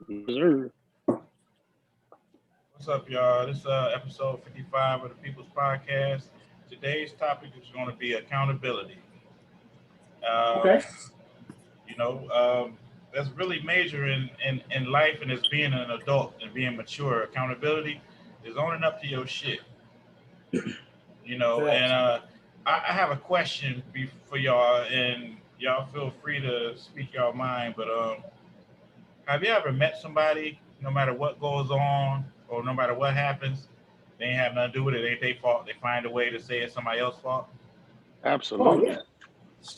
Yes, sir. What's up, y'all? This is episode 55 of the People's Podcast. Today's topic is going to be accountability. Okay. That's really major in life and as being an adult and being mature. Accountability is owning up to your shit. I have a question for y'all, and y'all feel free to speak your mind, but have you ever met somebody, no matter what goes on or no matter what happens, they ain't have nothing to do with it, it ain't their fault, they find a way to say it's somebody else's fault? Absolutely. Oh, yeah.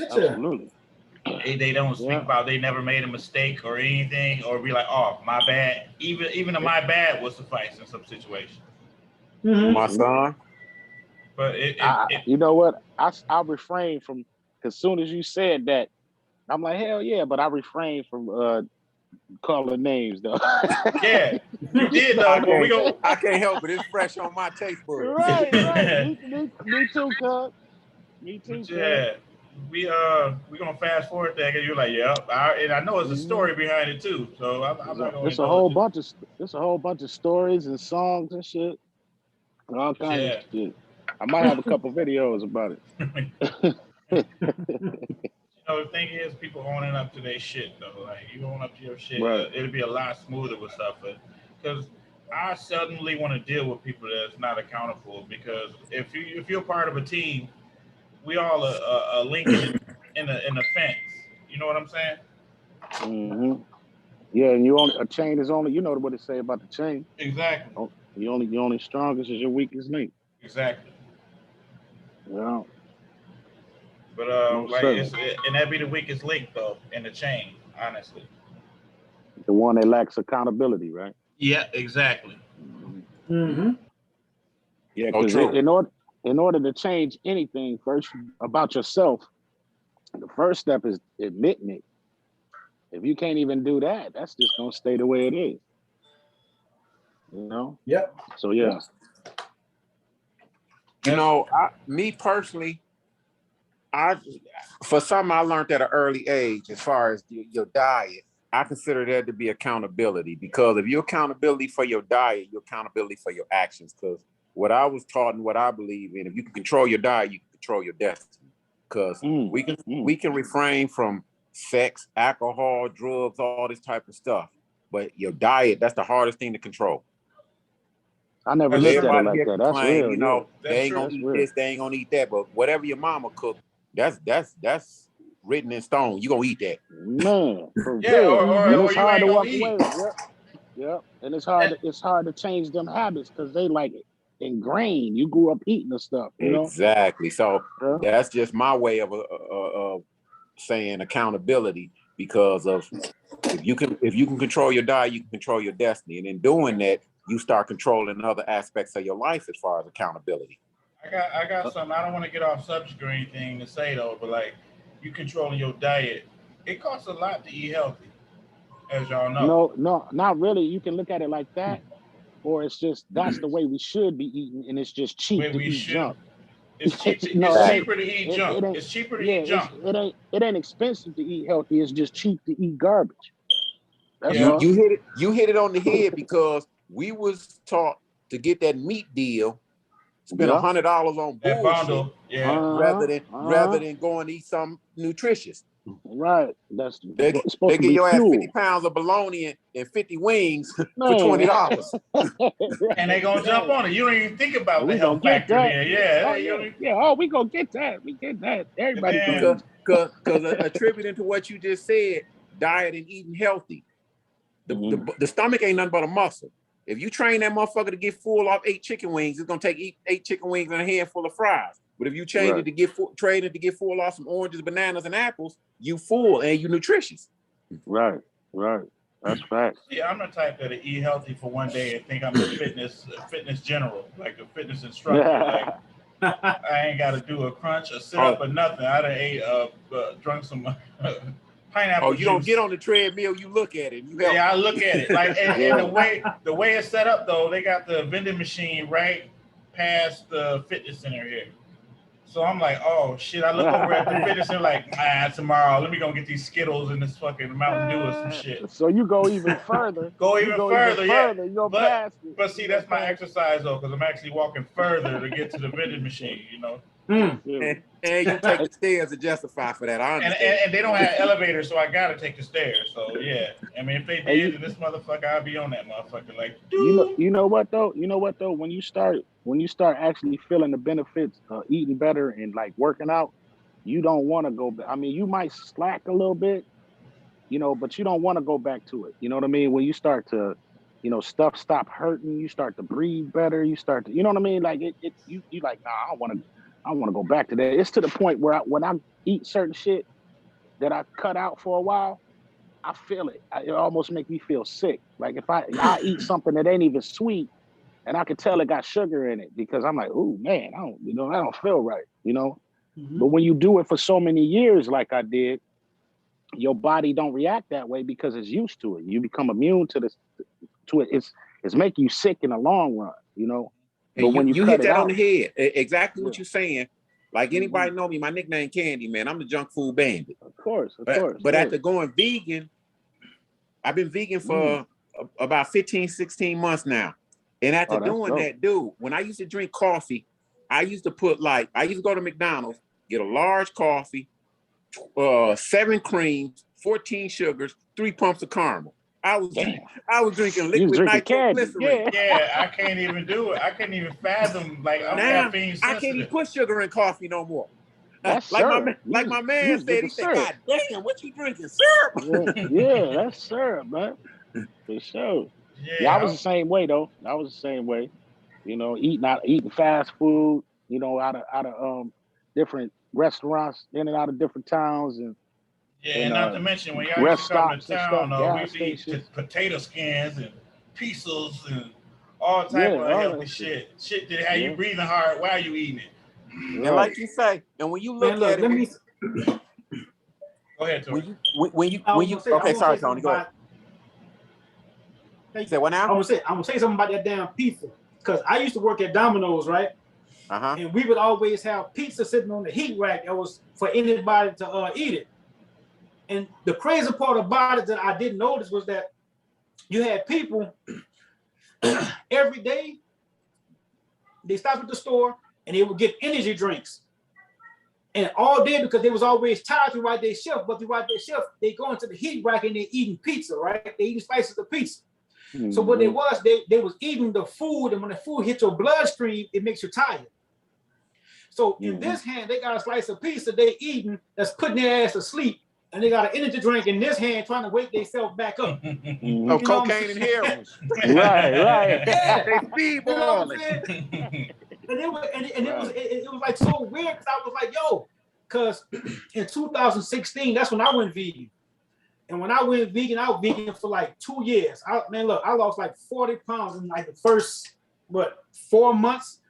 Absolutely. They don't speak about they never made a mistake or anything, or be like, oh, my bad. Even a my bad will suffice in some situations. Mm-hmm. My son. But you know what? I refrain from, as soon as you said that, I'm like, hell yeah, but I refrain from calling names though. Yeah, you did though. But I can't help it. It's fresh on my taste buds. Right. Me too, cuz. Me too, cuz. Yeah. We gonna fast forward that because you're like, yep. And I know it's a story behind it too. So I'm not gonna. It's a whole bunch of stories and songs and shit. All kinds of shit. I might have a couple videos about it. The thing is, people owning up to their shit though. Like you own up to your shit, right. It'll be a lot smoother with stuff. Because I seldomly want to deal with people that's not accountable. Because if you're part of a team, we all are linking in the fence. You know what I'm saying? Mm-hmm. Yeah, and a chain is only, you know what it say about the chain. Exactly. You only strongest as your weakest link. Exactly. Yeah. But and that'd be the weakest link though in the chain, honestly. The one that lacks accountability, right? Yeah, exactly. Mm-hmm. Yeah, because in order to change anything first about yourself, the first step is admitting it. If you can't even do that, that's just gonna stay the way it is. You know? Yep. So yeah. Me personally, for something I learned at an early age, as far as your diet, I consider that to be accountability, because if you're accountability for your diet, you're accountability for your actions. Because what I was taught and what I believe in, if you can control your diet, you can control your destiny. Because we can refrain from sex, alcohol, drugs, all this type of stuff. But your diet, that's the hardest thing to control. I never looked at it like that. That's real. They ain't gonna eat this, they ain't gonna eat that. But whatever your mama cooked, that's written in stone. You gonna eat that. Man, for yeah, real. or it's hard to walk eat. away. Yep. And it's hard to change them habits because they like it ingrained. You grew up eating the stuff, you know? Exactly. So that's just my way of saying accountability, because of if you can control your diet, you can control your destiny. And in doing that, you start controlling other aspects of your life as far as accountability. I got something. I don't want to get off subject or anything to say though, but like you controlling your diet, it costs a lot to eat healthy, as y'all know. No, not really. You can look at it like that, or it's just that's the way we should be eating, and it's just cheap to eat junk. It's cheap. It's cheaper to eat junk. It's cheaper to eat junk. It ain't expensive to eat healthy. It's just cheap to eat garbage. You hit it on the head, because we was taught to get that meat deal, spend $100 on that bundle, rather than going to eat something nutritious. Right. They give your ass 50 pounds of bologna and 50 wings for $20. And they gonna jump on it. You don't even think about the health factor there. Yeah. We gonna get that. We get that. Everybody because attributing to what you just said, diet and eating healthy. The stomach ain't nothing but a muscle. If you train that motherfucker to get full off 8 chicken wings, it's gonna take 8 chicken wings and a handful of fries. But if you train it to get full off some oranges, bananas, and apples, you full and you nutritious. Right. That's facts. Yeah, I'm the type that'll eat healthy for one day and think I'm a fitness general, like a fitness instructor. Like I ain't got to do a crunch, a sit up, or nothing. I done ate, drunk some pineapple juice. You don't get on the treadmill. You look at it. I look at it. Like and the way it's set up though, they got the vending machine right past the fitness center here. So I'm like, oh shit. I look over at the fitness and like, tomorrow, let me go get these Skittles and this fucking Mountain Dew or some shit. So you go even further. Even further, yeah. You go past it. But see, that's my exercise though, because I'm actually walking further to get to the vending machine, you know. And you take the stairs to justify for that. I understand. And they don't have elevators, so I gotta take the stairs. So yeah, I mean, if they did, then this motherfucker, I'd be on that motherfucker. Like, dude. You know what though? When you start actually feeling the benefits of eating better and like working out, you don't want to go back. I mean, you might slack a little bit, you know, but you don't want to go back to it. You know what I mean? When you start to, you know, stuff stop hurting, you start to breathe better. You start to, you know what I mean? Like you like, nah, I don't want to go back to that. It's to the point where when I eat certain shit that I cut out for a while, I feel it. It almost makes me feel sick. Like if I eat something that ain't even sweet, and I can tell it got sugar in it, because I'm like, oh man, I don't feel right, you know. Mm-hmm. But when you do it for so many years, like I did, your body don't react that way because it's used to it. You become immune to it. It's making you sick in the long run, you know. And but when you hit that on the head, exactly what you're saying. Like anybody know me, my nickname Candy, man. I'm the junk food bandit. Of course. But after going vegan, I've been vegan for about 15, 16 months now. And after doing that, dude, when I used to drink coffee, I used to go to McDonald's, get a large coffee, 7 creams, 14 sugars, 3 pumps of caramel. I was drinking liquid nitroglycerin. Yeah, I can't even do it. I can't even fathom. Like I'm caffeine sensitive. I can't even put sugar in coffee no more. That's like my man said, he said, God damn, what you drinking? Syrup? Yeah, that's syrup, man. For sure. Yeah, I was the same way though. I was the same way. You know, eating fast food, you know, out of different restaurants in and out of different towns, and and not to mention when y'all used to come to town, we used to eat potato skins and pizzas and all type of healthy shit. Shit that had you breathing hard while you eating it. And like you say, and when you look at it, go ahead, Tony. When you okay, sorry, Tony, go ahead. You said what now? I'm gonna say something about that damn pizza, because I used to work at Domino's, right? And we would always have pizza sitting on the heat rack that was for anybody to eat it. And the crazy part about it that I didn't notice was that you had people every day, they stopped at the store and they would get energy drinks. And all day, because they was always tired to ride their shift, but to ride their shift, they go into the heat rack and they're eating pizza, right? They eating slices of pizza. Mm-hmm. So what they was eating the food, and when the food hits your bloodstream, it makes you tired. So in this hand, they got a slice of pizza they eating that's putting their ass to sleep. And they got an energy drink in this hand trying to wake themselves back up. Oh, cocaine and heroin. Right. Yeah, they speedballing. It was like so weird, because I was like, yo, because in 2016, that's when I went vegan. And when I went vegan, I was vegan for like 2 years. I lost like 40 pounds in like the first, 4 months.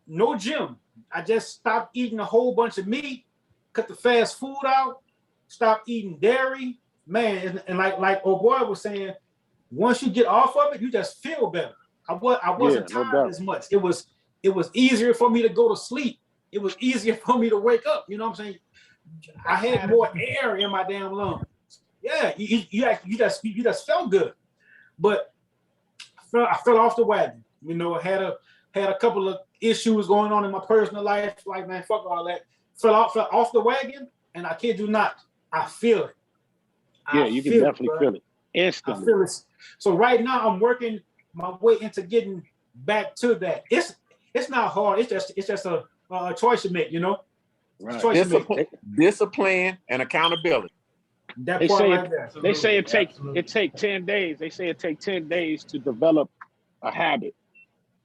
No gym. I just stopped eating a whole bunch of meat, cut the fast food out, stop eating dairy, man. And like old boy was saying, once you get off of it, you just feel better. I wasn't tired as much. It was easier for me to go to sleep. It was easier for me to wake up. You know what I'm saying? I had more air in my damn lungs. Yeah, you just felt good. But I fell off the wagon. You know, I had a couple of issues going on in my personal life. Like, man, fuck all that. Fell off the wagon, and I kid you not, I feel it. You can definitely feel it instantly. I feel it. So right now, I'm working my way into getting back to that. It's not hard. It's just a choice you make. You know, right. Discipline and accountability. They say it take 10 days. They say it take 10 days to develop a habit.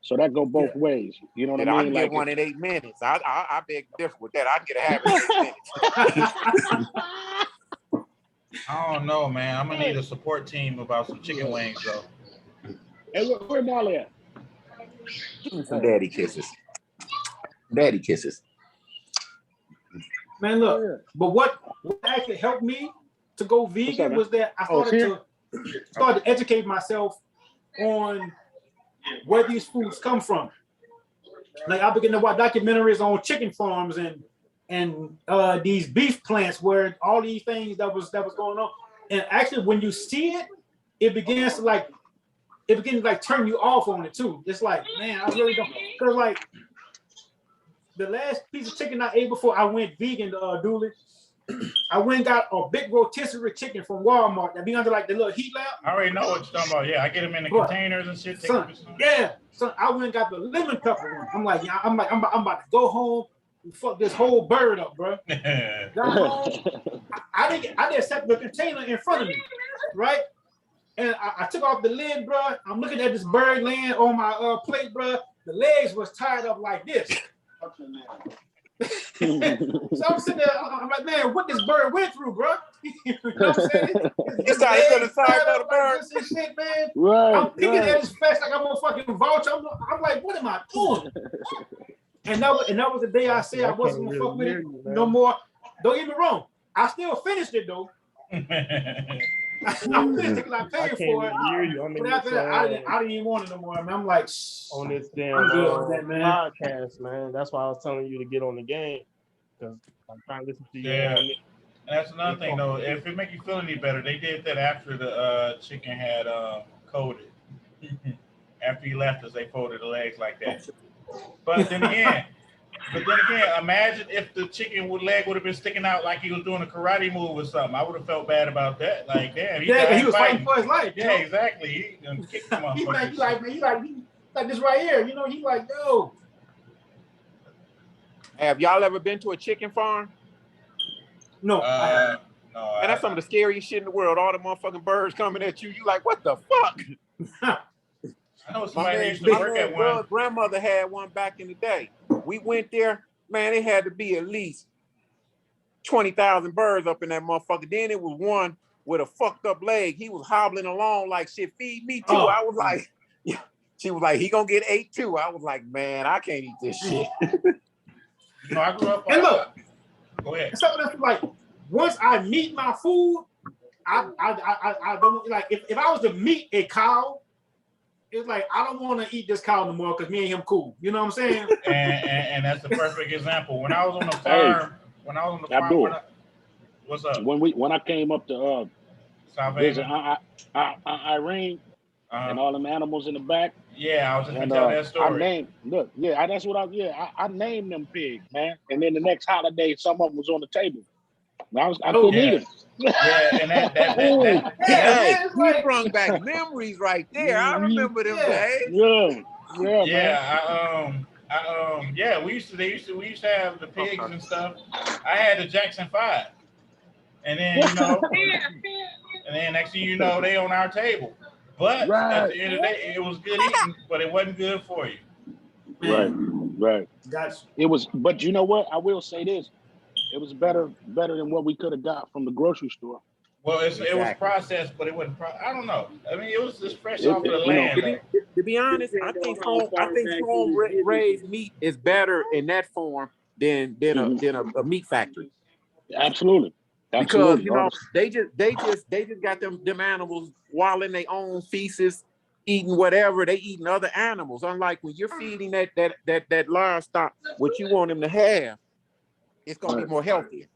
So that go both ways. You know what I mean? I can get one in 8 minutes. I beg to differ with that. I can get a habit in 8 minutes. I don't know, man. I'm gonna need a support team about some chicken wings, though. Hey, where Molly at? Some daddy kisses. Daddy kisses. Man, look. But what actually helped me to go vegan was that I started to educate myself on where these foods come from. Like I began to watch documentaries on chicken farms and these beef plants where all these things that was going on. And actually, when you see it, it begins to turn you off on it too. It's like, man, I really don't, because like the last piece of chicken I ate before I went vegan, Dooley, I went and got a big rotisserie chicken from Walmart that be under like the little heat lamp. I already know what you're talking about. Yeah, I get them in the containers and shit. Son, I went and got the lemon pepper one. I'm like, yeah, I'm about to go home and fuck this whole bird up, bro. Got home, I didn't set the container in front of me, right? And I took off the lid, bro. I'm looking at this bird laying on my plate, bro. The legs was tied up like this. So I'm sitting there, I'm like, man, what this bird went through, bro? You know what I'm saying? It's how he could have tied up the bird. Like this and shit, man. Right. I'm picking at his face like I'm a fucking vulture. I'm like, what am I doing? And that was the day I said I wasn't gonna fuck with it no more. Don't get me wrong. I still finished it though. I finished it because I paid for it. But after that, I didn't even want it no more. I mean, I'm like, on this damn podcast, man. That's why I was telling you to get on the game because I'm trying to listen to you. Yeah, and that's another thing though. If it make you feel any better, they did that after the chicken had coated. After he left us, they folded the legs like that. But then again, imagine if the chicken leg would have been sticking out like he was doing a karate move or something. I would have felt bad about that. Like, damn, he was fighting for his life. Yeah, exactly. He done kicked him off. He like this right here. You know, he like, yo. Have y'all ever been to a chicken farm? No. And that's some of the scariest shit in the world. All the motherfucking birds coming at you. You like, what the fuck? I know somebody used to work at one. Grandmother had one back in the day. We went there, man, it had to be at least 20,000 birds up in that motherfucker. Then it was one with a fucked up leg. He was hobbling along like, shit, feed me too. I was like, yeah. She was like, he gonna get 8 too. I was like, man, I can't eat this shit. No, I grew up. And look, go ahead. Something that's like, once I meet my food, I don't like, if I was to meet a cow, it's like, I don't want to eat this cow no more because me and him cool. You know what I'm saying? And that's the perfect example. When I was on the farm, what's up? When I came up to visit Irene and all them animals in the back. Yeah, I was just gonna tell that story. I named them pigs, man. And then the next holiday, some of them was on the table. I couldn't eat them. Yeah, and that you brought back memories right there. I remember them days. We used to have the pigs and stuff. I had the Jackson 5. And then and then next thing you know, they on our table. But at the end of the day, it was good eating, but it wasn't good for you. Right. It was, but you know what? I will say this. It was better than what we could have got from the grocery store. Well, it was processed, but it wasn't. I don't know. I mean, it was just fresh off the land. To be honest, I think home raised meat is better in that form than a meat factory. Absolutely. Because they just got them animals while in their own feces, eating whatever they eating other animals. Unlike when you're feeding that livestock what you want them to have, it's gonna be more healthier.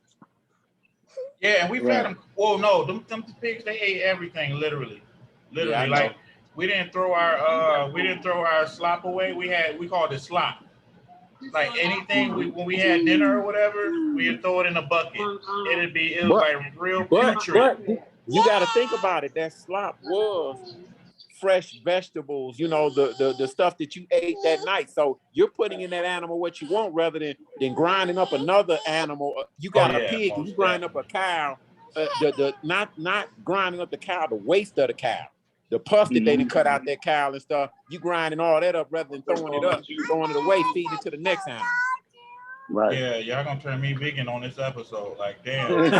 Yeah, and we've had them. Well, no, them pigs, they ate everything, literally. Yeah, like we didn't throw our slop away. We called it slop. Like anything when we had dinner or whatever, we'd throw it in a bucket. It was like real putrid. But you got to think about it. That slop was fresh vegetables, the stuff that you ate that night. So you're putting in that animal what you want rather than grinding up another animal. You got a pig and you grind up a cow. Not grinding up the cow, the waste of the cow. The pus that they didn't cut out that cow and stuff, you grinding all that up rather than throwing it up, throwing it away, feeding it to the next animal. Right. Yeah, y'all gonna turn me vegan on this episode. Like, damn.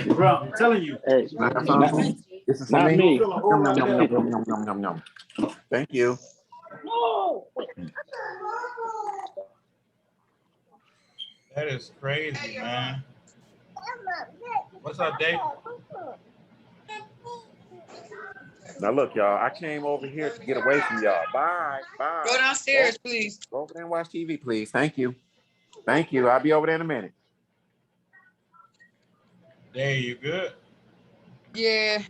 Bro, I'm telling you. Hey, this is not me. Nom. Thank you. That is crazy, man. What's up, Dave? Now look, y'all, I came over here to get away from y'all. Bye. Go downstairs, please. Go over there and watch TV, please. Thank you. I'll be over there in a minute. Hey, you good? Yeah.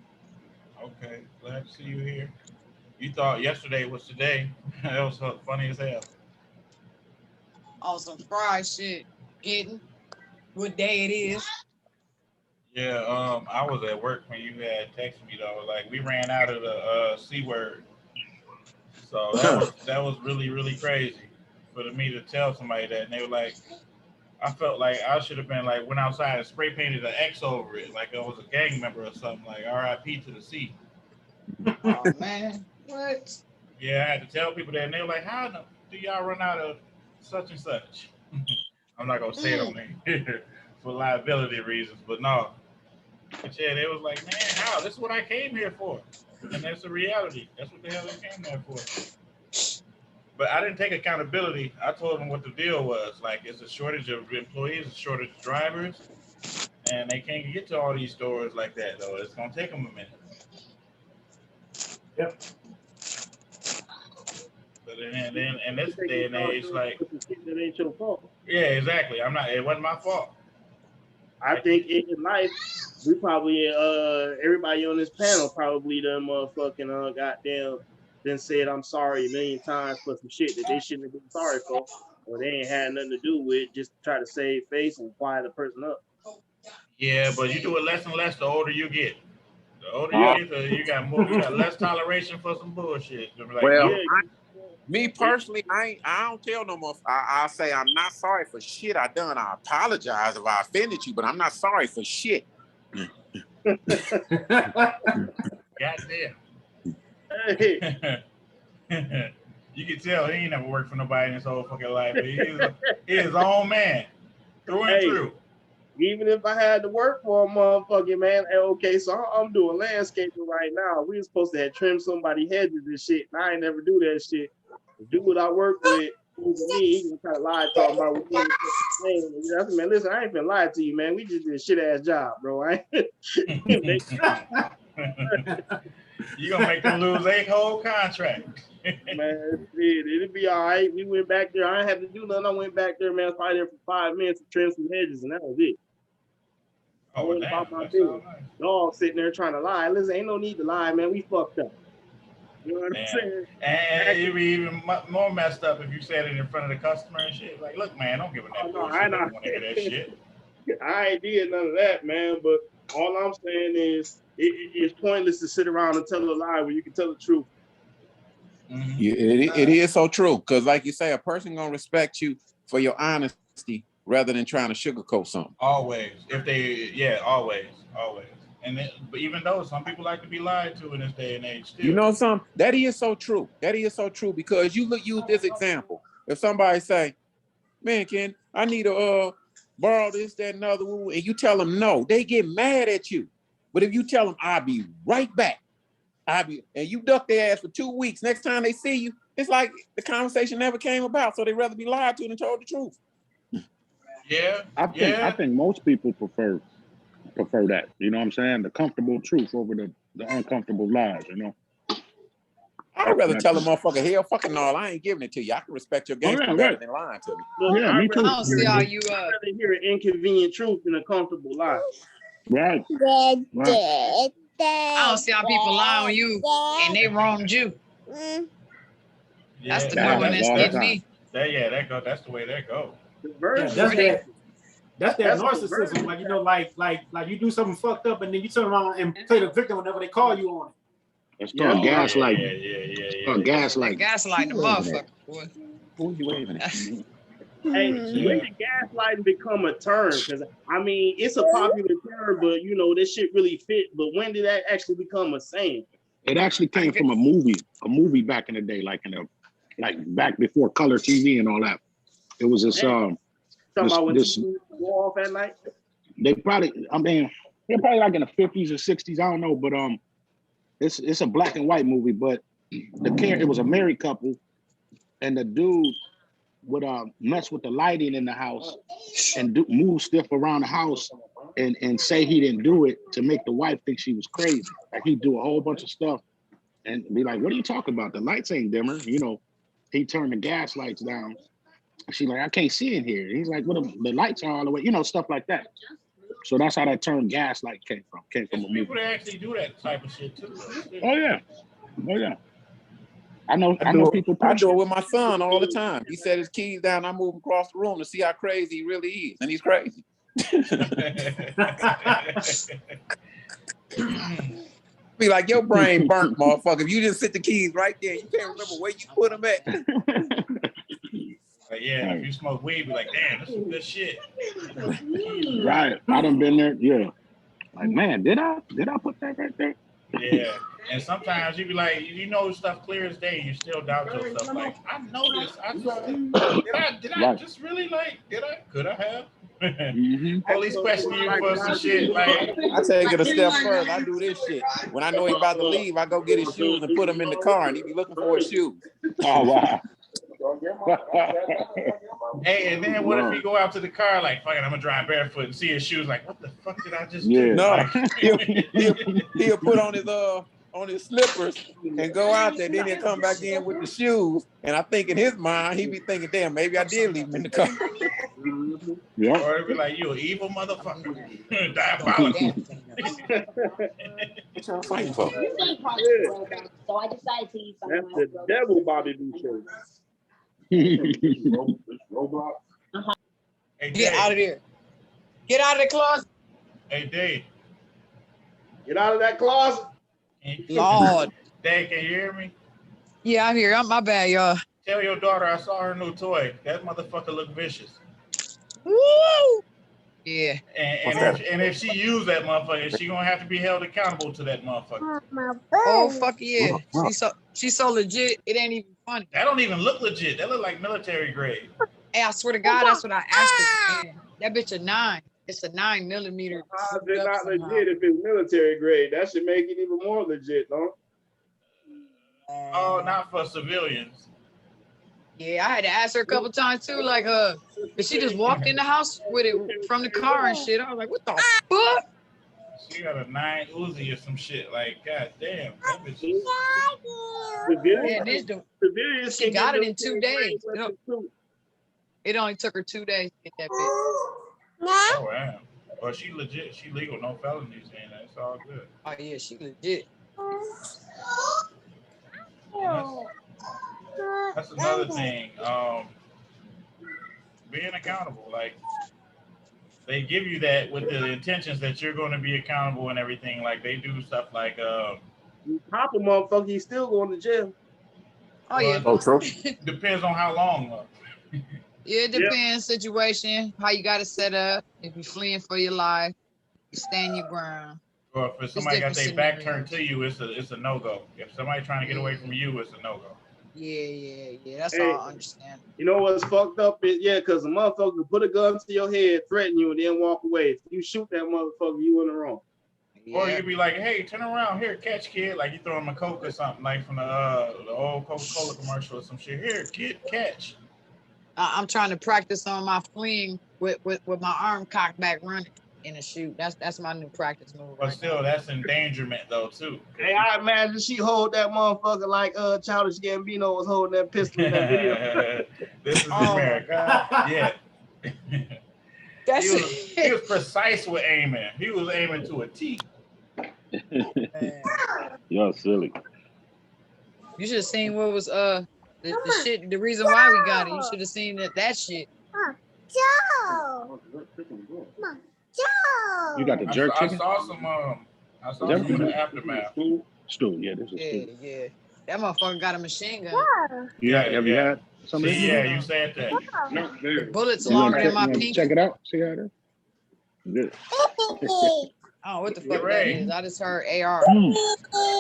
Okay, glad to see you here. You thought yesterday was today. That was so funny as hell. On some fried shit. Getting what day it is. Yeah, I was at work when you had texted me though. Like we ran out of the C word. So that was really, really crazy for me to tell somebody that, and they were like, I felt like I should have been like went outside and spray painted an X over it, like I was a gang member or something, like R.I.P. to the C. Oh man, what? Yeah, I had to tell people that, and they were like, how do y'all run out of such and such? I'm not gonna say it on there for liability reasons, but no. But yeah, they was like, man, how? This is what I came here for. And that's the reality. That's what the hell they came there for. But I didn't take accountability. I told them what the deal was. Like, it's a shortage of employees, a shortage of drivers, and they can't get to all these stores like that, though. It's going to take them a minute. Yep. But then in this day and age, like, that ain't your fault. Yeah, exactly. It wasn't my fault. I think in life, we probably everybody on this panel probably done motherfucking goddamn then said I'm sorry a million times for some shit that they shouldn't have been sorry for, or they ain't had nothing to do with, just to try to save face and quiet the person up. Yeah, but you do it less and less the older you get. The older you get, you got less toleration for some bullshit. Like, well, me personally, I don't tell no more. I say I'm not sorry for shit I done. I apologize if I offended you, but I'm not sorry for shit. Goddamn. Hey. You can tell he ain't never worked for nobody in his whole fucking life. He's his own man, through and through. Even if I had to work for a motherfucking man, okay, so I'm doing landscaping right now. We were supposed to have trimmed somebody's hedges and shit, and I ain't never do that shit. The dude I work with, he was kind of lie talking about what I said, man, listen, I ain't been lying to you, man. We just did a shit ass job, bro. You gonna make them lose a whole contract. Man, it'll be all right. We went back there. I didn't have to do nothing. I went back there, man. I was probably there for 5 minutes to trim some hedges, and that was it. Oh, damn. About my business. Dog sitting there trying to lie. Listen, ain't no need to lie, man. We fucked up. You know what I'm saying? And it'd be even more messed up if you said it in front of the customer and shit. Like, look, man, don't give them that bullshit. I don't want to hear that shit. I ain't did none of that, man. But all I'm saying is it's pointless to sit around and tell a lie when you can tell the truth. Mm-hmm. Yeah, it is so true. Because like you say, a person gonna respect you for your honesty rather than trying to sugarcoat something. Always. Always. And but even though some people like to be lied to in this day and age still. You know something? That is so true. Because use this example. If somebody say, man, Ken, I need to borrow this, that, and other, and you tell them no, they get mad at you. But if you tell them, I'll be right back, and you duck their ass for 2 weeks, next time they see you, it's like the conversation never came about, so they'd rather be lied to than told the truth. Yeah. I think most people prefer that. You know what I'm saying? The comfortable truth over the uncomfortable lies, you know? I'd rather tell a motherfucker, hell fucking no, I ain't giving it to you. I can respect your gangster better than lying to me. Yeah, me too. I don't see how you I'd rather hear an inconvenient truth than a comfortable lie. Right. I don't see how people lie on you and they wronged you. That's the good one that's getting me. That's the way that goes. That's that narcissism. Like, you know, like you do something fucked up and then you turn around and play the victim whenever they call you on it. It's called gaslighting. Yeah. Gaslighting. Gaslighting the motherfucker, boy. Who you waving at? Hey, when did gaslighting become a term? Because I mean, it's a popular term, but you know, this shit really fit. But when did that actually become a saying? It actually came from a movie back in the day, like back before color TV and all that. It was this talking about when TV go off at night. They're probably like in the 50s or 60s. I don't know, but it's a black and white movie. But it was a married couple, and the dude would mess with the lighting in the house and move stuff around the house and say he didn't do it to make the wife think she was crazy. Like he'd do a whole bunch of stuff and be like, "What are you talking about? The lights ain't dimmer." You know, he turned the gas lights down. She's like, "I can't see in here." He's like, "Well, the lights are all the way." You know, stuff like that. So that's how that term "gaslight" came from. Came from a movie. People that actually do that type of shit too. Oh yeah, oh yeah. I know people. I do it with my son all the time. He set his keys down. I move him across the room to see how crazy he really is, and he's crazy. Be like, your brain burnt, motherfucker. If you just sit the keys right there, you can't remember where you put them at. But yeah, if you smoke weed, be like, damn, this is good shit. Right. I done been there. Yeah. Like, man, did I put that right there? Yeah. And sometimes you be like, you know stuff clear as day, you still doubt yourself. Like, I know this. I saw it. Did I just really like, could I have? Police question you for some shit. Like, I take it a step further. I do this shit. When I know he's about to leave, I go get his shoes and put them in the car, and he be looking for his shoes. Oh wow. Hey, and then what if he go out to the car like, fuck it, I'm gonna drive barefoot and see his shoes? Like, what the fuck did I just do? No, Like, he'll put on his slippers and go out there. Then he'll come back in with the shoes. And I think in his mind, he be thinking, damn, maybe I did leave him in the car. Yeah. Or it'd be like, you an evil motherfucker. Diabolical. What y'all fighting for? So I decided to eat That's the devil Bobby B show. Hey, Get Dave. out of there. Get out of the closet. Hey, Dave. Get out of that closet. Lord. Dave, can you hear me? Yeah, I'm here. My bad, y'all. Tell your daughter I saw her new toy. That motherfucker look vicious. Woo! Yeah. And if she use that motherfucker, she gonna have to be held accountable to that motherfucker. Oh, fuck yeah. She's so legit, it ain't even funny. That don't even look legit. That look like military grade. Hey, I swear to God, that's what I asked her. Man, that bitch a 9. It's a 9mm. They're not legit if it's military grade. That should make it even more legit, no? Oh, not for civilians. Yeah, I had to ask her a couple times too, like, but she just walked in the house with it from the car and shit. I was like, what the fuck? She got a 9 Uzi or some shit. Like, god damn, that bitch is... Civilians she got it in 2 days. It only took her 2 days to get that bitch. Oh wow. Well, she legit. She legal. No felonies in that. It's all good. Oh yeah, she legit. That's another thing. Being accountable. Like, they give you that with the intentions that you're going to be accountable and everything. Like, they do stuff like you pop a motherfucker, he's still going to jail. Oh yeah. Oh, true. Depends on how long. Yeah, it depends situation, how you got it set up. If you're fleeing for your life, you stand your ground. Or if somebody got their back turned to you, it's a no-go. If somebody trying to get away from you, it's a no-go. Yeah. That's all I understand. You know what's fucked up is, because a motherfucker put a gun to your head, threaten you, and then walk away. If you shoot that motherfucker, you in the wrong. Yeah. Or you'd be like, hey, turn around, here, catch, kid. Like you throw him a Coke or something, like from the old Coca-Cola commercial or some shit. Here, kid, catch. I'm trying to practice on my fleeing with my arm cocked back running in a shoot. That's my new practice move. But still, that's endangerment though too. Hey, I imagine she hold that motherfucker like Childish Gambino was holding that pistol in that video. This is America. Yeah. He was precise with aiming. He was aiming to a T. You're silly. You should have seen what was the shit. The reason why we got it. You should have seen that shit. Joe. You got the jerk chicken? I saw some in the aftermath. Stew, yeah, this is stew. Yeah. That motherfucker got a machine gun. Yeah, have you had some of this? Yeah, you said that. No, there. Bullets longer than my pinky. Check it out. See how it is? Good. Oh, what the fuck that is? I just heard AR.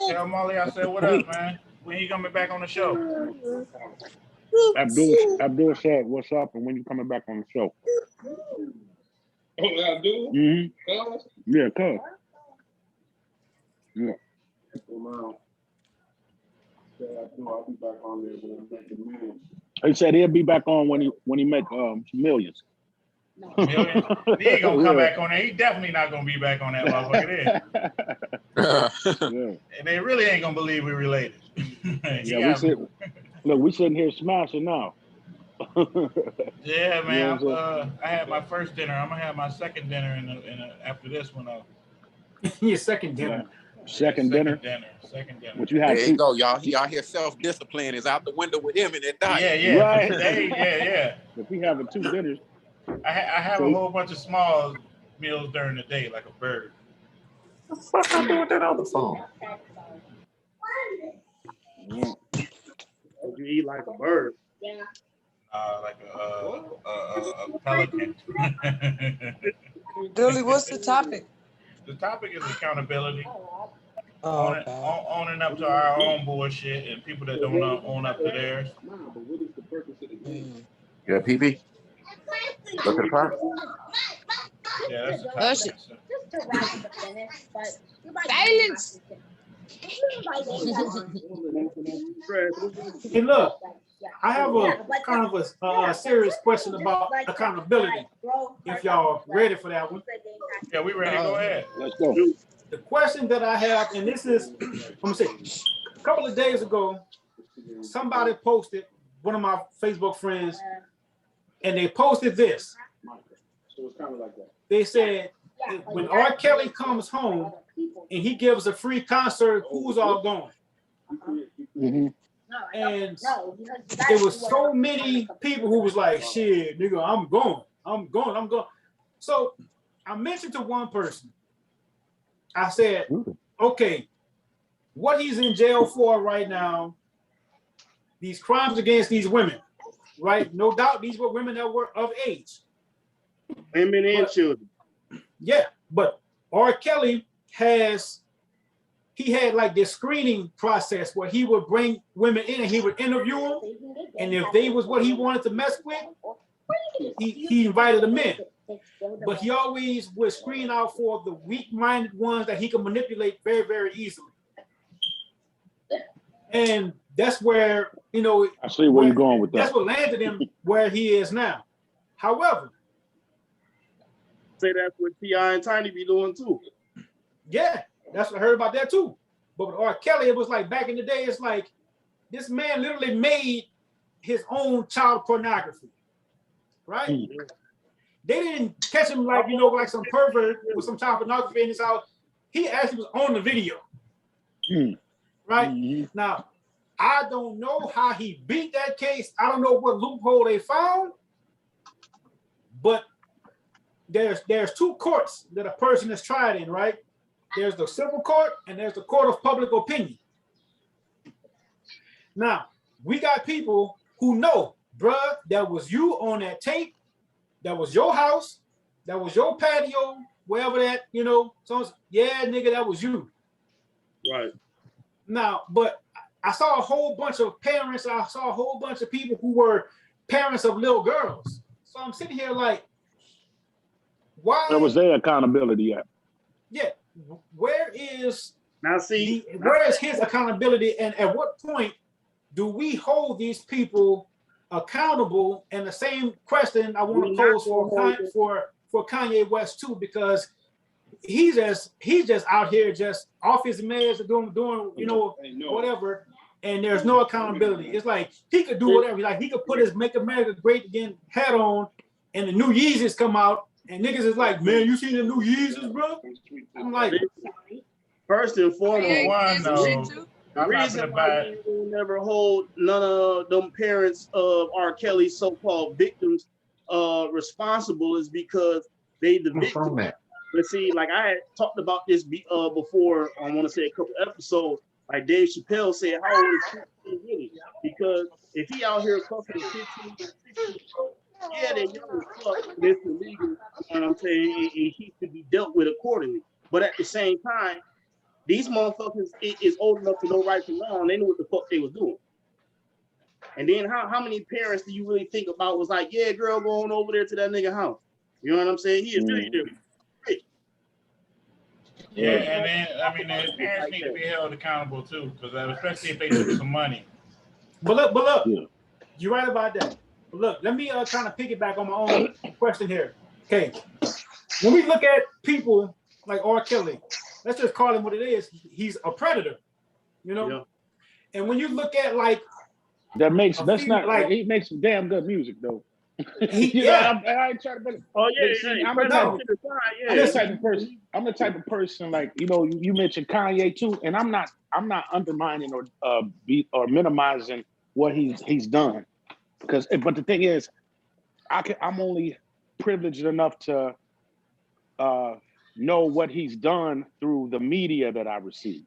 Tell Molly I said, what up, man? When you coming back on the show? Abdul said, what's up, and when you coming back on the show? Oh, Abdul? Mm-hmm. Yeah, cuz. Yeah. I'll be back on there when I'm making millions. He said he'll be back on when he make millions. He ain't gonna come back on there. He definitely not gonna be back on that motherfucker there. Yeah. And they really ain't gonna believe we related. Yeah, we sitting here smashing now. Yeah, man. You know I had my first dinner. I'm gonna have my second dinner after this one. Your second dinner. Second dinner. Second dinner. What you had? There you go, y'all. Y'all hear self-discipline is out the window with him and that diet. Yeah. Right. Today, yeah. If we having 2 dinners. I have a whole bunch of small meals during the day, like a bird. What the fuck I do with that on the phone? Yeah. You eat like a bird. Yeah. Like a pelican. Dudley, what's the topic? The topic is accountability. Oh, okay. Owning up to our own bullshit and people that don't own up to theirs. Yeah, PP. Look at the part. Yeah, that's the topic. Just to wrap the finish, but Silence. Hey, look, I have a kind of a serious question about accountability. If y'all ready for that one. Yeah, we ready. Go ahead. Let's go. The question that I have, and this is, I'm gonna say, a couple of days ago, somebody posted, one of my Facebook friends, and they posted this. So it's kind of like that. They said, when R. Kelly comes home and he gives a free concert, who's all going? Mm-hmm. And there was so many people who was like, shit, nigga, I'm going. So I mentioned to one person, I said, okay, what he's in jail for right now, these crimes against these women, right? No doubt these were women that were of age. Women and children. Yeah, but R. Kelly had like this screening process where he would bring women in and he would interview them, and if they was what he wanted to mess with, he invited them in. But he always would screen out for the weak-minded ones that he could manipulate very, very easily. And that's where, I see where you're going with that. That's what landed him where he is now. However, say that's what T.I. and Tiny be doing too. Yeah, that's what I heard about that too. But with R. Kelly, it was like back in the day, it's like this man literally made his own child pornography, right? Mm-hmm. They didn't catch him like, like some pervert with some child pornography in his house. He actually was on the video, right? Mm-hmm. Now, I don't know how he beat that case. I don't know what loophole they found, but there's 2 courts that a person is tried in, right? There's the civil court and there's the court of public opinion. Now, we got people who know, bruh, that was you on that tape, that was your house, that was your patio, wherever that, so yeah, nigga, that was you. Right. Now, but I saw a whole bunch of parents, I saw a whole bunch of people who were parents of little girls. So I'm sitting here like, why? Where was their accountability at? Yeah, where is his accountability, and at what point do we hold these people accountable? And the same question I want to pose for Kanye West too, because he's just out here just off his meds, doing whatever, and there's no accountability. It's like he could do whatever, like he could put his "Make America Great Again" hat on, and the new Yeezys come out. And niggas is like, man, you seen the new Yeezys, bro? I'm like, first and foremost, the reason why we never hold none of them parents of R. Kelly's so-called victims responsible is because they the victims. But see, like I had talked about this before, I want to say a couple episodes. Like Dave Chappelle said, how old is he really? Because if he out here fucking 15, 16, yeah, they young as fuck, it's illegal, and I'm saying and he should be dealt with accordingly. But at the same time, these motherfuckers is old enough to know right from wrong. They knew what the fuck they was doing. And then how many parents do you really think about was like, yeah, girl, going over there to that nigga house? You know what I'm saying? He is really different. Yeah, and then the parents need to be held accountable too, because especially if they took some money. But look, you're right about that. But look, let me kind of piggyback on my own question here. Okay, when we look at people like R. Kelly, let's just call him what it is. He's a predator, you know. Yeah. And when you look at like that makes that's not like he makes some damn good music though. he, You know, I ain't trying to put Oh yeah, but see, yeah. I'm the type of Yeah. I'm the type of person like, you know, you mentioned Kanye too, and I'm not undermining or minimizing what he's done, because but the thing is, I'm only privileged enough to know what he's done through the media that I receive,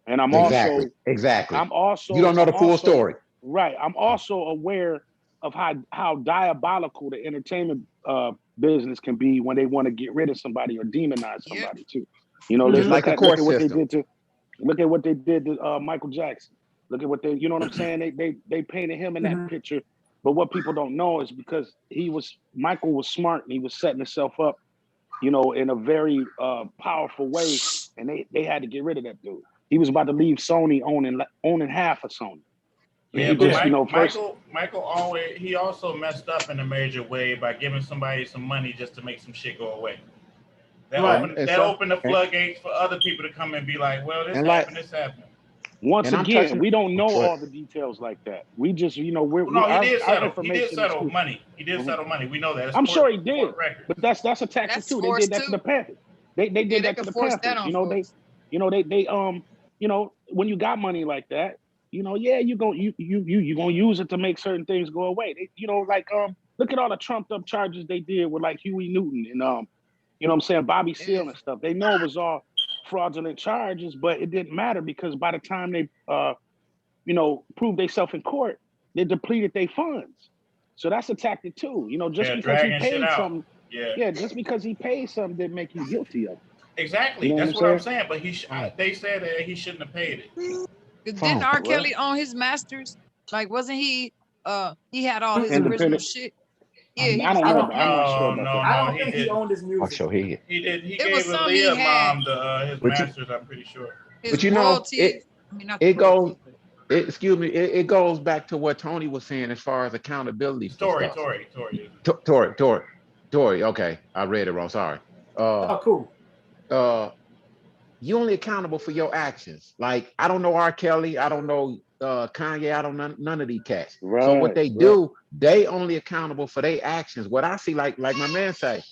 and I'm Exactly. also Exactly. I'm also You don't know the I'm full also- story. Right. I'm also aware of how diabolical the entertainment business can be when they want to get rid of somebody or demonize somebody too. You know, Just like a court system. Look at what they did to Michael Jackson. Look at what you know what I'm saying? They painted him in that picture. But what people don't know is because Michael was smart and he was setting himself up, you know, in a very powerful way, and they had to get rid of that dude. He was about to leave Sony owning half of Sony. Yeah, but Michael always, he also messed up in a major way by giving somebody some money just to make some shit go away. That opened the floodgates for other people to come and be like, well, this happened. Once again, we don't know all the details like that. We just, you know, he did settle money. He did settle money. We know that. I'm sure he did. But that's a tactic too. They did that to the Panthers. They did that to the Panthers. You know, when you got money like that, you know, yeah, you gonna use it to make certain things go away. Look at all the trumped up charges they did with like Huey Newton and you know what I'm saying, Bobby Seale and stuff. They know it was all fraudulent charges, but it didn't matter because by the time they proved themselves in court, they depleted their funds. So that's a tactic too. You know, just because he paid something, just because he paid something didn't make you guilty of it. Exactly. You know that's what I'm saying. But they said that he shouldn't have paid it. Didn't R. Kelly own his masters? Like, wasn't he? He had all his original shit. Yeah, I don't know. I don't think he owned his music. I'll show he did. He did. He gave Aaliyah mom his masters. I'm pretty sure. But you know, it goes. Excuse me. It goes back to what Tony was saying as far as accountability. Tory. Okay, I read it wrong. Sorry. Cool. You only accountable for your actions. Like, I don't know R. Kelly, I don't know Kanye, I don't know none of these cats. Right, so what they do, they only accountable for their actions. What I see, like my man say,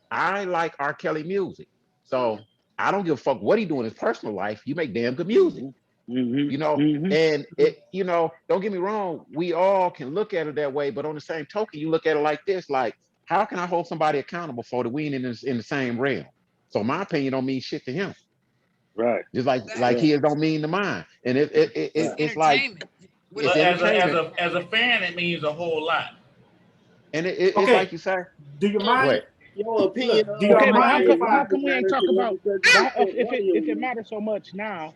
I like R. Kelly music. So I don't give a fuck what he do in his personal life. You make damn good music. You know, and it, you know, don't get me wrong, we all can look at it that way, but on the same token, you look at it like this, like, how can I hold somebody accountable for the we ain't in the same realm? So my opinion don't mean shit to him. Right. Just like his don't mean to mine. And it's like as a fan, it means a whole lot. And it's like you say. Do you mind? Your opinion. How come we ain't talk about if it matters so much now?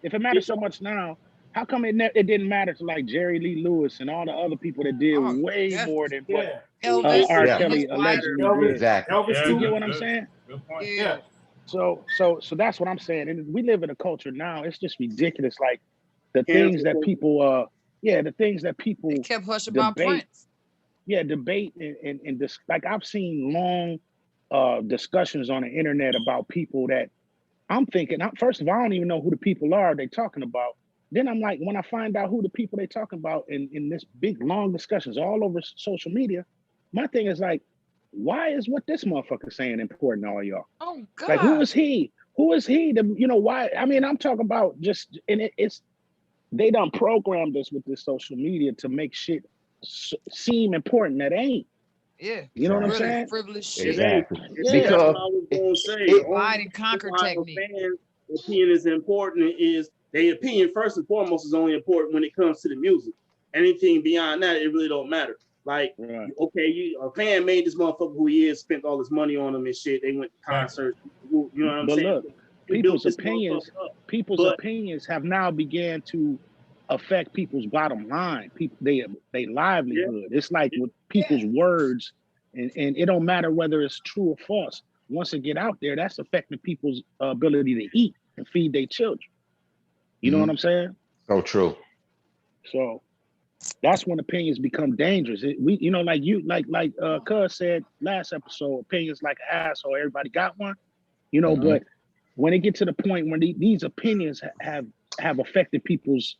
If it matters so much now, how come it didn't matter to like Jerry Lee Lewis and all the other people that did way more than what R. Kelly allegedly did? Exactly. You get what I'm saying? Good point. Yeah. So that's what I'm saying. And we live in a culture now, it's just ridiculous. Like the things that people They kept hushing about Prince. Yeah, debate and this, like I've seen long discussions on the internet about people that I'm thinking, first of all, I don't even know who the people are they talking about. Then I'm like, when I find out who the people they talking about in this big long discussions all over social media, my thing is like, why is what this motherfucker saying important to all y'all? Oh God! Like, who is he? Who is he? Why? I mean, I'm talking about just, and it's they done programmed us with this social media to make shit seem important that ain't. Yeah, you know what I'm saying? Frivolous shit. Exactly. Yeah. Because what I was gonna say. Divide and conquer technique. Opinion is important. Is their opinion first and foremost is only important when it comes to the music. Anything beyond that, it really don't matter. Like, okay, a fan made this motherfucker who he is, spent all this money on him and shit. They went to concerts. You know what I'm saying? Look, people's opinions have now began to affect people's bottom line. People, they livelihood. It's like with people's words, and it don't matter whether it's true or false. Once it get out there, that's affecting people's ability to eat and feed their children. You know what I'm saying? So true. So that's when opinions become dangerous. Like Cuz said last episode, opinions like an asshole. Everybody got one, but when it get to the point when these opinions have affected people's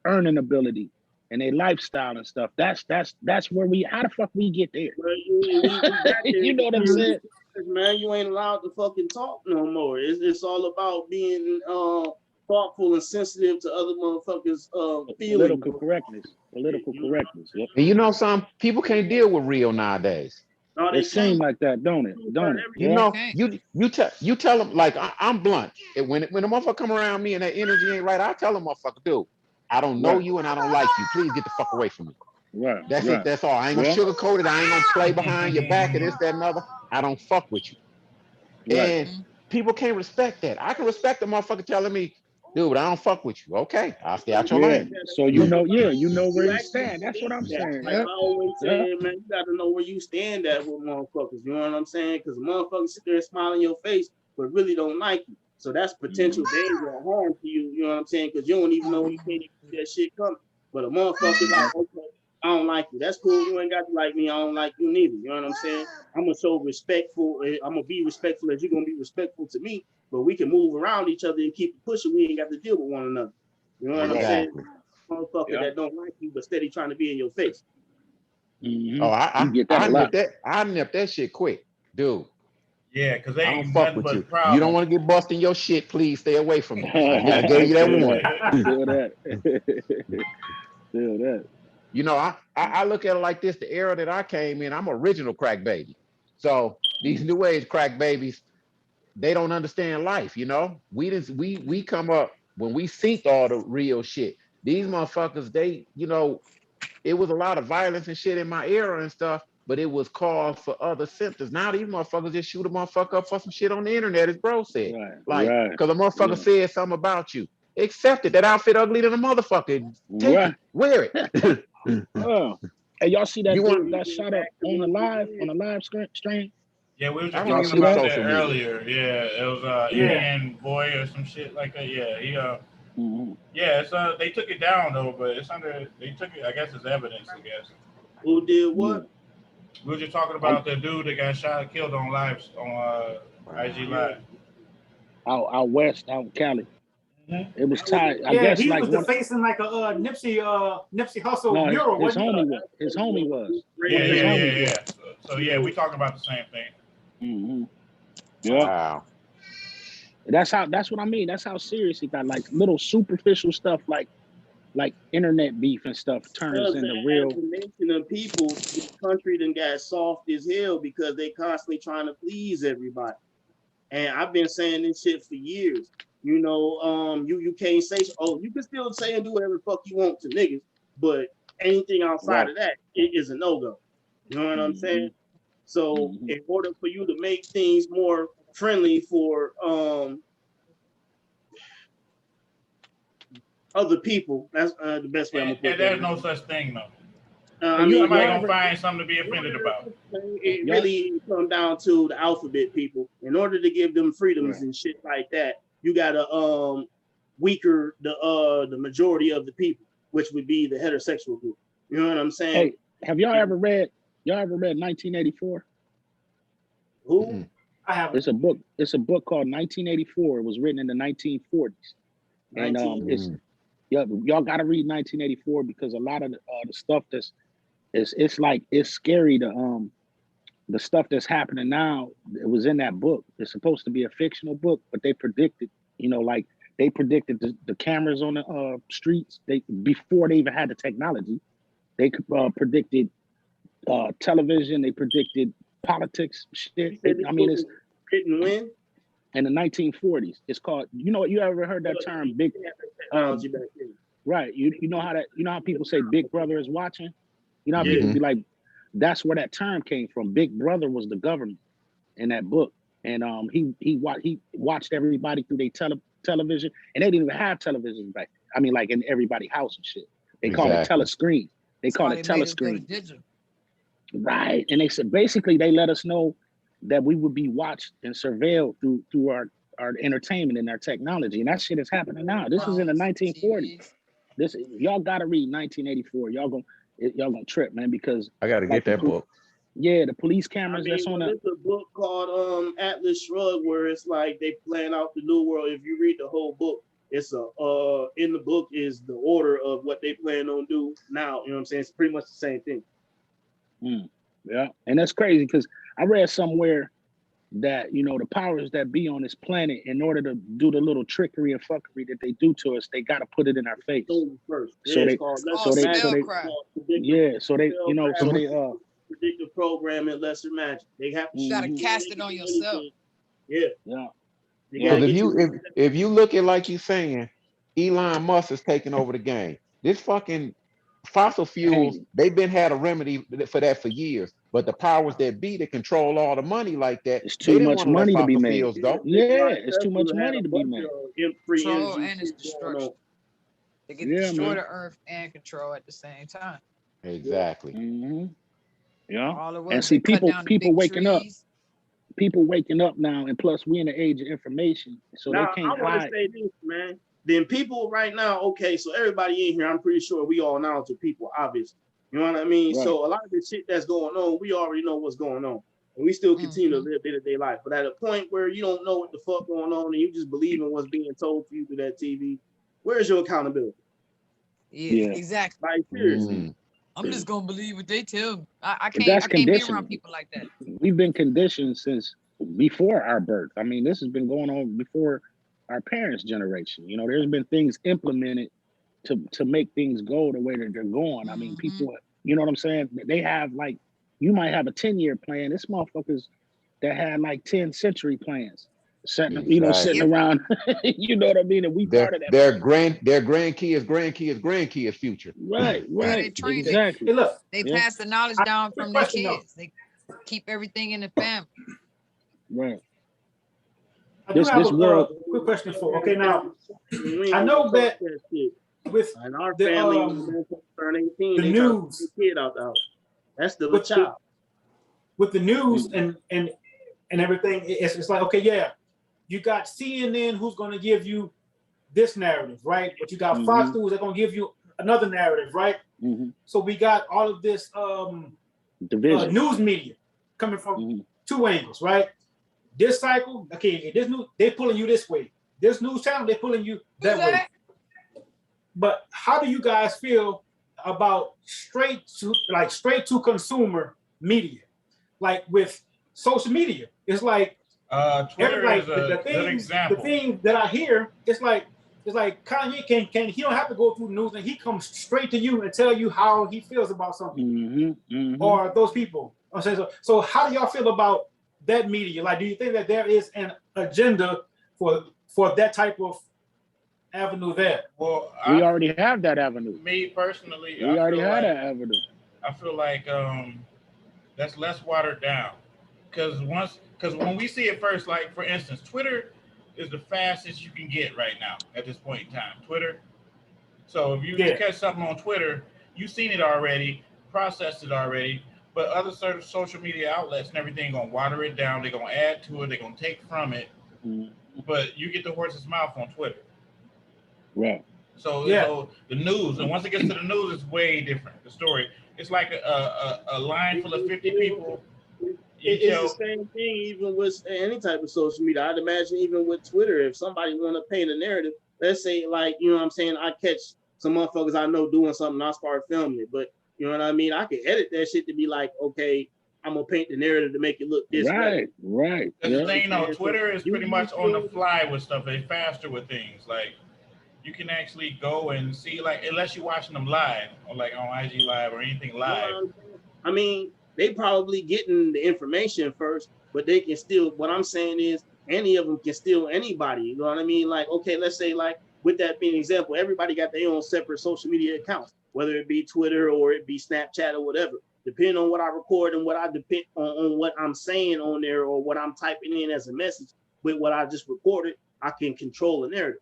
earning ability and their lifestyle and stuff, that's where how the fuck we get there? Well, we got there, you know what I'm saying? Man, you ain't allowed to fucking talk no more. It's all about being thoughtful and sensitive to other motherfuckers' feelings. Political correctness. Yep. And you know, some people can't deal with real nowadays. No, It seems like that, don't it? You know, you tell them, like, I'm blunt. When a motherfucker come around me and that energy ain't right, I tell them, motherfucker, dude, I don't know you and I don't like you. Please get the fuck away from me. Right. That's it. That's all. I ain't gonna sugarcoat it. I ain't gonna play behind your back and this, that, and other. I don't fuck with you. Right. And people can't respect that. I can respect a motherfucker telling me, dude, I don't fuck with you. Okay, I'll stay out your lane. So you know where you stand. That's what I'm saying. Like I always say, man, you gotta know where you stand at with motherfuckers. You know what I'm saying? Because motherfuckers sit there and smile in your face, but really don't like you. So that's potential danger or harm to you. You know what I'm saying? Because you don't even know you can't even see that shit coming. But a motherfucker like, okay, I don't like you. That's cool. You ain't got to like me. I don't like you neither. You know what I'm saying? I'm gonna show respectful. I'm gonna be respectful as you're gonna be respectful to me. But we can move around each other and keep it pushing. We ain't got to deal with one another. You know what I'm saying? Motherfucker that don't like you but steady trying to be in your face. Oh, I nip that shit quick, dude. Yeah, because they ain't ain't fuck with but you. problems. You don't want to get busted in your shit. Please stay away from me. I gave you that warning. Feel that. Feel that. You know, I look at it like this: the era that I came in, I'm original crack baby. So these new age crack babies, they don't understand life. You know, we come up when we think all the real shit. These motherfuckers, they, you know, it was a lot of violence and shit in my era and stuff, but it was caused for other symptoms. Now these motherfuckers just shoot a motherfucker up for some shit on the internet, as bro said. Because a motherfucker said something about you. Accept it. That outfit ugly than a motherfucker. Take it. Wear it. Oh. Hey, y'all see that dude that shot up on the live stream? Yeah, we were just talking about that earlier. Yeah, it was Indian boy or some shit like that. Yeah, he yeah, it's they took it down though, but it's under they took it, I guess it's evidence, I guess. Who did what? We were just talking about the dude that got shot and killed on live on IG Live. Out west, out in Cali. It was tied. I Yeah, guess he like was defacing like a Nipsey Hussle mural. His homie was. Yeah. So yeah, we talking about the same thing. Mm-hmm. Yeah. Wow. That's what I mean. That's how serious he got. Like little superficial stuff, like internet beef and stuff turns into real. As a nation of people, the country then got soft as hell because they constantly trying to please everybody. And I've been saying this shit for years. You know, you can't say, you can still say and do whatever the fuck you want to niggas, but anything outside of that is a no-go. You know what I'm saying? So in order for you to make things more friendly for other people, that's the best way I'm gonna put it. There's no such thing though. I mean, somebody gonna find something to be offended about. It really comes down to the alphabet people. In order to give them freedoms and shit like that, you gotta weaker the majority of the people, which would be the heterosexual group. You know what I'm saying? Hey, have y'all ever read 1984? Who? I have. It's a book called 1984. It was written in the 1940s. And y'all gotta read 1984 because a lot of the stuff it's scary the stuff that's happening now. It was in that book. It's supposed to be a fictional book, but they predicted, they predicted the cameras on the streets. Before they even had the technology, they predicted television. They predicted politics shit. It's didn't win in the 1940s. It's called. You ever heard that term? Big technology back then. Right. You know how people say Big Brother is watching. You know how people be like, that's where that term came from. Big Brother was the government in that book, and he watched everybody through their television, and they didn't even have television back then. I mean, like in everybody's house and shit. They call it telescreen. They call it telescreen. Right. And they said basically they let us know that we would be watched and surveilled through our entertainment and our technology, and that shit is happening now. This is in the 1940s. Y'all gotta read 1984. Y'all gonna trip, man, because I gotta get that book. Yeah, the police cameras that's on there's a book called Atlas Shrugged where it's like they plan out the new world. If you read the whole book, it's in the book is the order of what they plan on do now. You know what I'm saying? It's pretty much the same thing. Yeah, and that's crazy because I read somewhere that, you know, the powers that be on this planet, in order to do the little trickery and fuckery that they do to us, they got to put it in our face. First. So Yeah, they, you know, so they predictive programming, lesser magic. They have to gotta cast it on yourself. Yeah. Because if you look at, like you saying, Elon Musk is taking over the game. This fucking fossil fuels, they've been had a remedy for that for years. But the powers that be that control all the money like that, it's too much money to be made. Go. Yeah, it's too much money to be made. Control and its destruction. They can destroy the earth and control at the same time. Exactly. Yeah. And see, people waking up. People waking up now, and plus we in the age of information, so now, they can't I want to hide. say this, man. Then people right now, okay, so everybody in here, I'm pretty sure we all knowledgeable people, obviously. You know what I mean? Right. So a lot of the shit that's going on, we already know what's going on. And we still continue to live day-to-day life. But at a point where you don't know what the fuck going on and you just believe in what's being told to you through that TV, where's your accountability? Yeah. Exactly. Like, seriously. I'm just gonna believe what they tell me. I can't be around people like that. We've been conditioned since before our birth. I mean, this has been going on before our parents' generation. You know, there's been things implemented to make things go the way that they're going. I mean, people, you know what I'm saying? They have like, you might have a 10-year plan. This motherfuckers that had like 10-century plans. Sitting around, you know what I mean? And we part of that. Their grandkids' future. Right. Exactly. Hey, look, they pass the knowledge down from their kids. They keep everything in the family. Right. I do have a quick question for. Okay, now I know that with our family, the news, kid out the house. That's the child. With the news and everything, it's like, okay, yeah. You got CNN who's going to give you this narrative, right? But you got Fox News that's going to give you another narrative, right? So we got all of this news media coming from two angles, right? This cycle, okay, this news, they're pulling you this way. This news channel, they're pulling you that way. But how do you guys feel about straight to consumer media? Like with social media, it's like Twitter is a good example. The thing that I hear, it's like Kanye can he don't have to go through the news, and he comes straight to you and tell you how he feels about something, or those people. So how do y'all feel about that media? Like, do you think that there is an agenda for that type of avenue there? Well, we already have that avenue. Me personally, we already had that avenue. I feel like that's less watered down, because when we see it first, like for instance, Twitter is the fastest you can get right now at this point in time. Twitter. So if you catch something on Twitter, you've seen it already, processed it already, but other social media outlets and everything gonna water it down. They're gonna add to it. They're gonna take from it. But you get the horse's mouth on Twitter. Right. So the news, and once it gets to the news, it's way different. The story. It's like a line full of 50 people. It's the same thing even with any type of social media. I'd imagine even with Twitter, if somebody want to paint a narrative, let's say like, you know what I'm saying, I catch some motherfuckers I know doing something, I start filming it. But you know what I mean? I can edit that shit to be like, okay, I'm going to paint the narrative to make it look this way. Right. That's the thing, Twitter is pretty much on the fly with stuff. They're faster with things. Like, you can actually go and see, like, unless you're watching them live or like on IG Live or anything live. I mean, they probably getting the information first, but they can still, what I'm saying is any of them can steal anybody. You know what I mean? Like, okay, let's say like with that being an example, everybody got their own separate social media accounts, whether it be Twitter or it be Snapchat or whatever. Depending on what I record and what I depend on what I'm saying on there or what I'm typing in as a message with what I just recorded, I can control the narrative.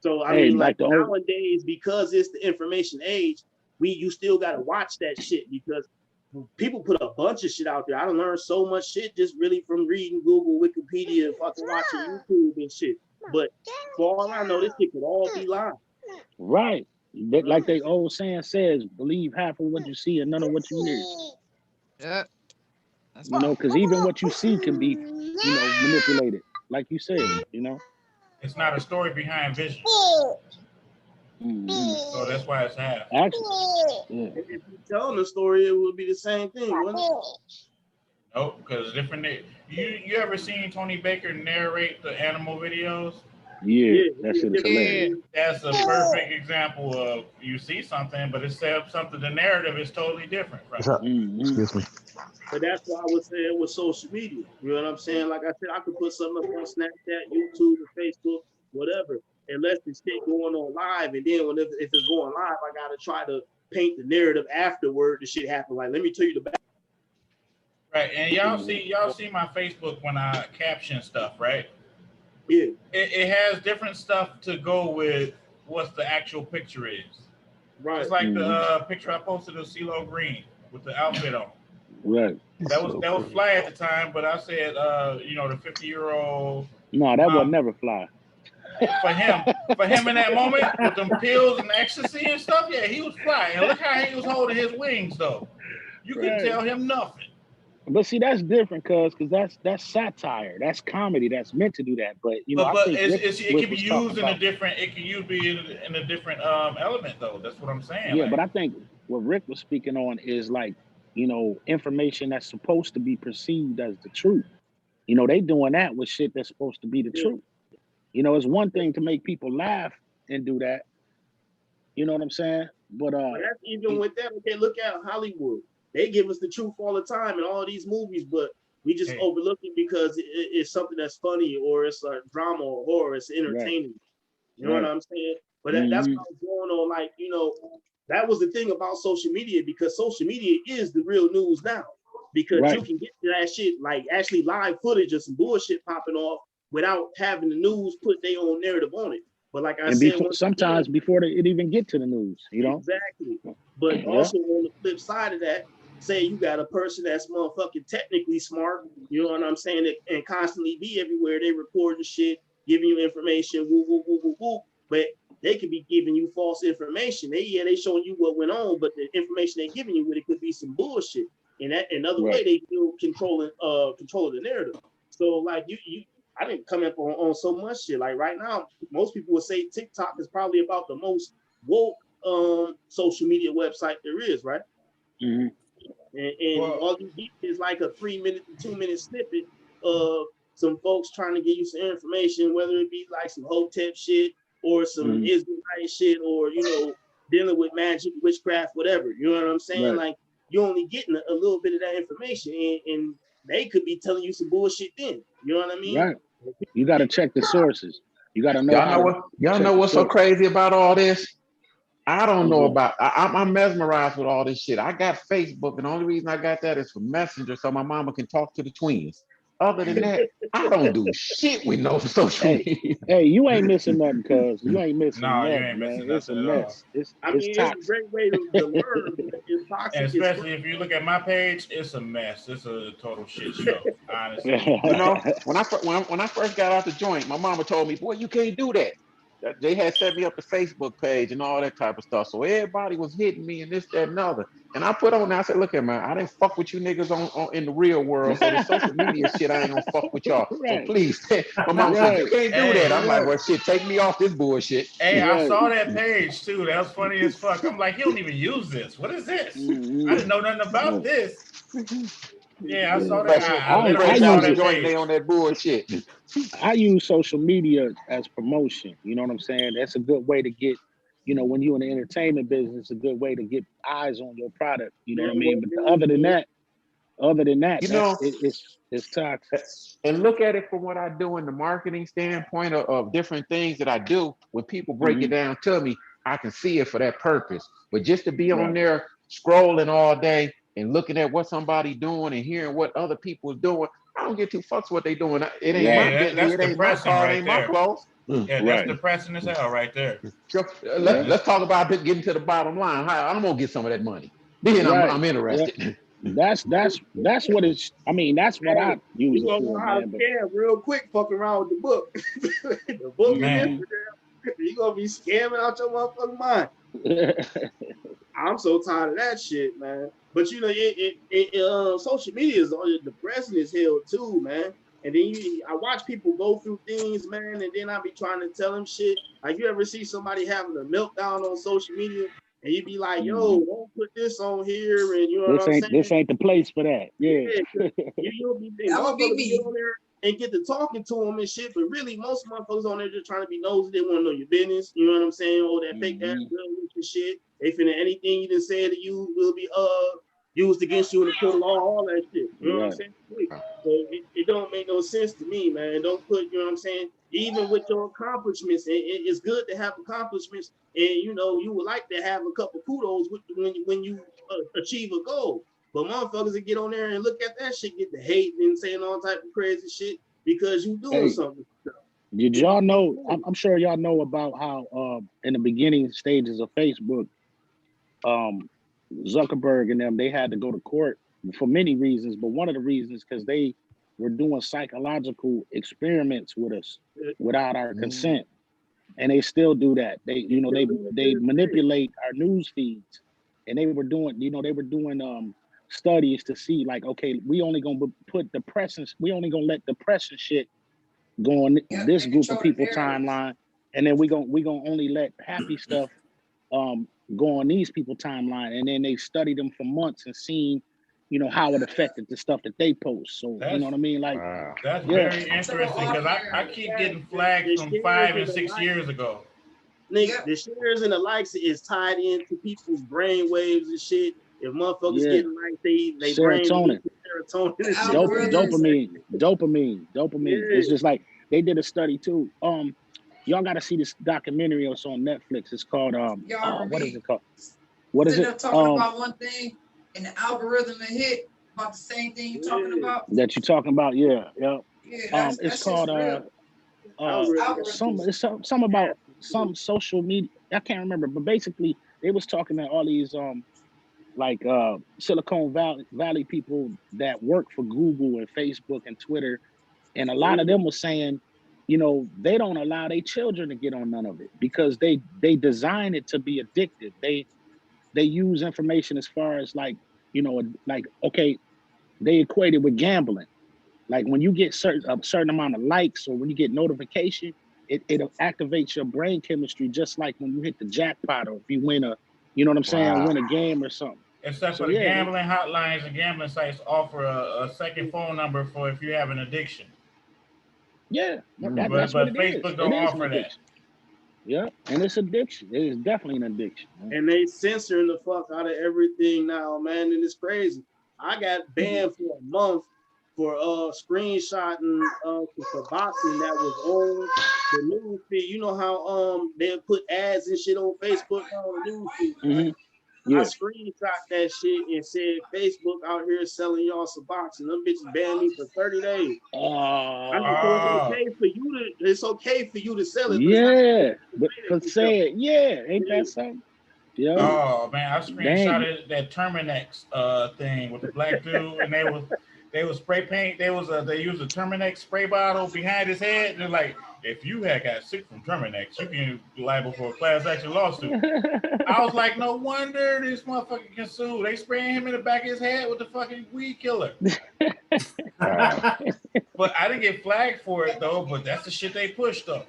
So I mean, like nowadays, because it's the information age, you still got to watch that shit because people put a bunch of shit out there. I done learned so much shit just really from reading Google, Wikipedia, fucking watching YouTube and shit. But for all I know, this shit could all be live. Right. Like they old saying says, believe half of what you see and none of what you hear. Yeah. You know, because even what you see can be, manipulated. Like you said, It's not a story behind vision. So that's why it's half. Actually, yeah. If you telling the story, it would be the same thing, wouldn't it? Nope, because different. You ever seen Tony Baker narrate the animal videos? Yeah, that shit is hilarious. That's a perfect example of you see something, but it says something. The narrative is totally different. Right? Excuse me. But that's why I was saying with social media. You know what I'm saying? Like I said, I could put something up on Snapchat, YouTube, and Facebook, whatever, and let this shit going on live. And then if it's going live, I gotta try to paint the narrative afterward. The shit happened. Like, let me tell you the back. Right, and y'all see my Facebook when I caption stuff, right? Yeah. It has different stuff to go with what the actual picture is. Right. It's like the picture I posted of CeeLo Green with the outfit on. Right. That was fly at the time, but I said, the 50-year-old. No, that would never fly. For him in that moment with them pills and ecstasy and stuff, yeah, he was fly. And look how he was holding his wings, though. You couldn't tell him nothing. But see, that's different, because that's satire, that's comedy, that's meant to do that. But I think it can be used in a different. It can be in a different element, though. That's what I'm saying. Yeah, but I think what Rick was speaking on is like, information that's supposed to be perceived as the truth. They doing that with shit that's supposed to be the truth. It's one thing to make people laugh and do that. You know what I'm saying? But that's even with that. Okay, look at Hollywood. They give us the truth all the time in all these movies, but we just overlook it because it's something that's funny, or it's a drama, or horror, it's entertaining. You know what I'm saying? But that's what was going on. Like, that was the thing about social media, because social media is the real news now. Because you can get to that shit, like actually live footage of some bullshit popping off without having the news put their own narrative on it. But like I said, sometimes before it even get to the news, Exactly. But also on the flip side of that, say you got a person that's motherfucking technically smart, you know what I'm saying, and constantly be everywhere. They recording shit, giving you information, woo, woo, woo, woo, woo. But they could be giving you false information. They showing you what went on, but the information they're giving you, it could be some bullshit. And that another way they do control the narrative. So like I didn't come up on so much shit. Like right now, most people would say TikTok is probably about the most woke social media website there is, right? Mm-hmm. And all you get is like a 3-minute to 2-minute snippet of some folks trying to give you some information, whether it be like some hotep shit or some Israelite shit, or dealing with magic, witchcraft, whatever. You know what I'm saying? Like, you're only getting a little bit of that information, and they could be telling you some bullshit then. You know what I mean? Right. You got to check the sources. You got to know. Y'all know what's so crazy about all this? I don't know about. I'm mesmerized with all this shit. I got Facebook, and the only reason I got that is for Messenger, so my mama can talk to the twins. Other than that, I don't do shit with no social media. Hey, you ain't missing nothing, cuz you ain't missing nothing, you ain't missing man. It's a mess. It's it's a great way to learn, but it's toxic. And especially if you look at my page, it's a mess. It's a total shit show, honestly. When I first got out the joint, my mama told me, "Boy, you can't do that." They had set me up the Facebook page and all that type of stuff. So everybody was hitting me and this, that, and other. And I put on there, I said, look at man, I didn't fuck with you niggas on in the real world. So the social media shit, I ain't gonna fuck with y'all. So please, my mom said, you can't do that. I'm like, well, shit, take me off this bullshit. Hey, I saw that page too. That was funny as fuck. I'm like, you don't even use this. What is this? I didn't know nothing about this. Yeah, I saw that. I use the joint day on that bullshit. I use social media as promotion. You know what I'm saying? That's a good way to get, when you're in the entertainment business, a good way to get eyes on your product. You know what I mean? But other than that, it's toxic. And look at it from what I do in the marketing standpoint of different things that I do. When people break it down to me, I can see it for that purpose. But just to be on there scrolling all day and looking at what somebody doing and hearing what other people is doing, I don't get two fucks what they doing. It ain't my business. It ain't my car. It ain't my clothes. Yeah, that's depressing as hell right there. Let's talk about getting to the bottom line. I'm gonna get some of that money. Then I'm interested. That's what it's. I mean, that's what I use it for, man. Real quick, fuck around with the book. The book and Instagram. You gonna be scamming out your motherfucking mind. I'm so tired of that shit, man. But you know, social media is depressing as hell too, man. And then I watch people go through things, man, and then I be trying to tell them shit. Like, you ever see somebody having a meltdown on social media, and you be like, yo, don't put this on here, and you know what I'm saying? This ain't the place for that. Yeah. You'll be thinking, motherfuckers get on there and get to talking to them and shit, but really most motherfuckers on there just trying to be nosy. They want to know your business. You know what I'm saying? Oh, that fake ass and shit. They finna anything you done said to you will be used against you in the court of law, all that shit. You know what I'm saying? So it don't make no sense to me, man. Don't put, you know what I'm saying? Even with your accomplishments, it's good to have accomplishments, and you know you would like to have a couple kudos when you achieve a goal. But motherfuckers that get on there and look at that shit, get the hate and saying all type of crazy shit because you doing something. Did y'all know? I'm sure y'all know about how in the beginning stages of Facebook, Zuckerberg and them, they had to go to court for many reasons, but one of the reasons because they were doing psychological experiments with us without our consent, and they still do that. They manipulate our news feeds, and they were doing studies to see, like, okay, we only gonna put depressing, we only gonna let depression shit go on this group of people timeline, and then we gonna only let happy stuff go on these people timeline. And then they studied them for months and seen, you know, how it affected the stuff that they post. So you know what I mean? Like, that's very interesting, because I keep getting flagged from 5 and 6 years ago. Nigga, the shares and the likes is tied into people's brain waves and shit. If motherfuckers getting like they serotonin, serotonin, dopamine. It's just like they did a study too. Y'all got to see this documentary. It's on Netflix. It's called what is it called? What is it? Talking about one thing, and the algorithm will hit about the same thing you're talking about. That you're talking about, yeah. It's called some about some social media. I can't remember, but basically they was talking to all these Silicon Valley people that work for Google and Facebook and Twitter, and a lot of them were saying, you know, they don't allow their children to get on none of it because they design it to be addictive. They use information as far as like, you know, like, okay, they equate it with gambling. Like when you get a certain amount of likes or when you get notification, it activates your brain chemistry, just like when you hit the jackpot or if you win you know what I'm saying, win a game or something. Except for the gambling hotlines and gambling sites offer a second phone number for if you have an addiction. Yeah, but Facebook don't offer that. Yeah, and it's addiction. It is definitely an addiction. Man. And they censoring the fuck out of everything now, man, and it's crazy. I got banned for a month for screenshotting for boxing that was on the news feed. You know how they put ads and shit on Facebook on the news feed. I screenshot that shit and said Facebook out here selling y'all some boxing. Them bitches banned me for 30 days. It's okay for you to sell it. Yeah, but for saying, ain't that something? Yeah. Oh man, I screenshotted that Terminex thing with the black dude, and they was spray paint. They used a Terminex spray bottle behind his head, and they're like, if you had got sick from Terminex, you can be liable for a class action lawsuit. I was like, no wonder this motherfucker can sue. They spraying him in the back of his head with the fucking weed killer. But I didn't get flagged for it though. But that's the shit they pushed though.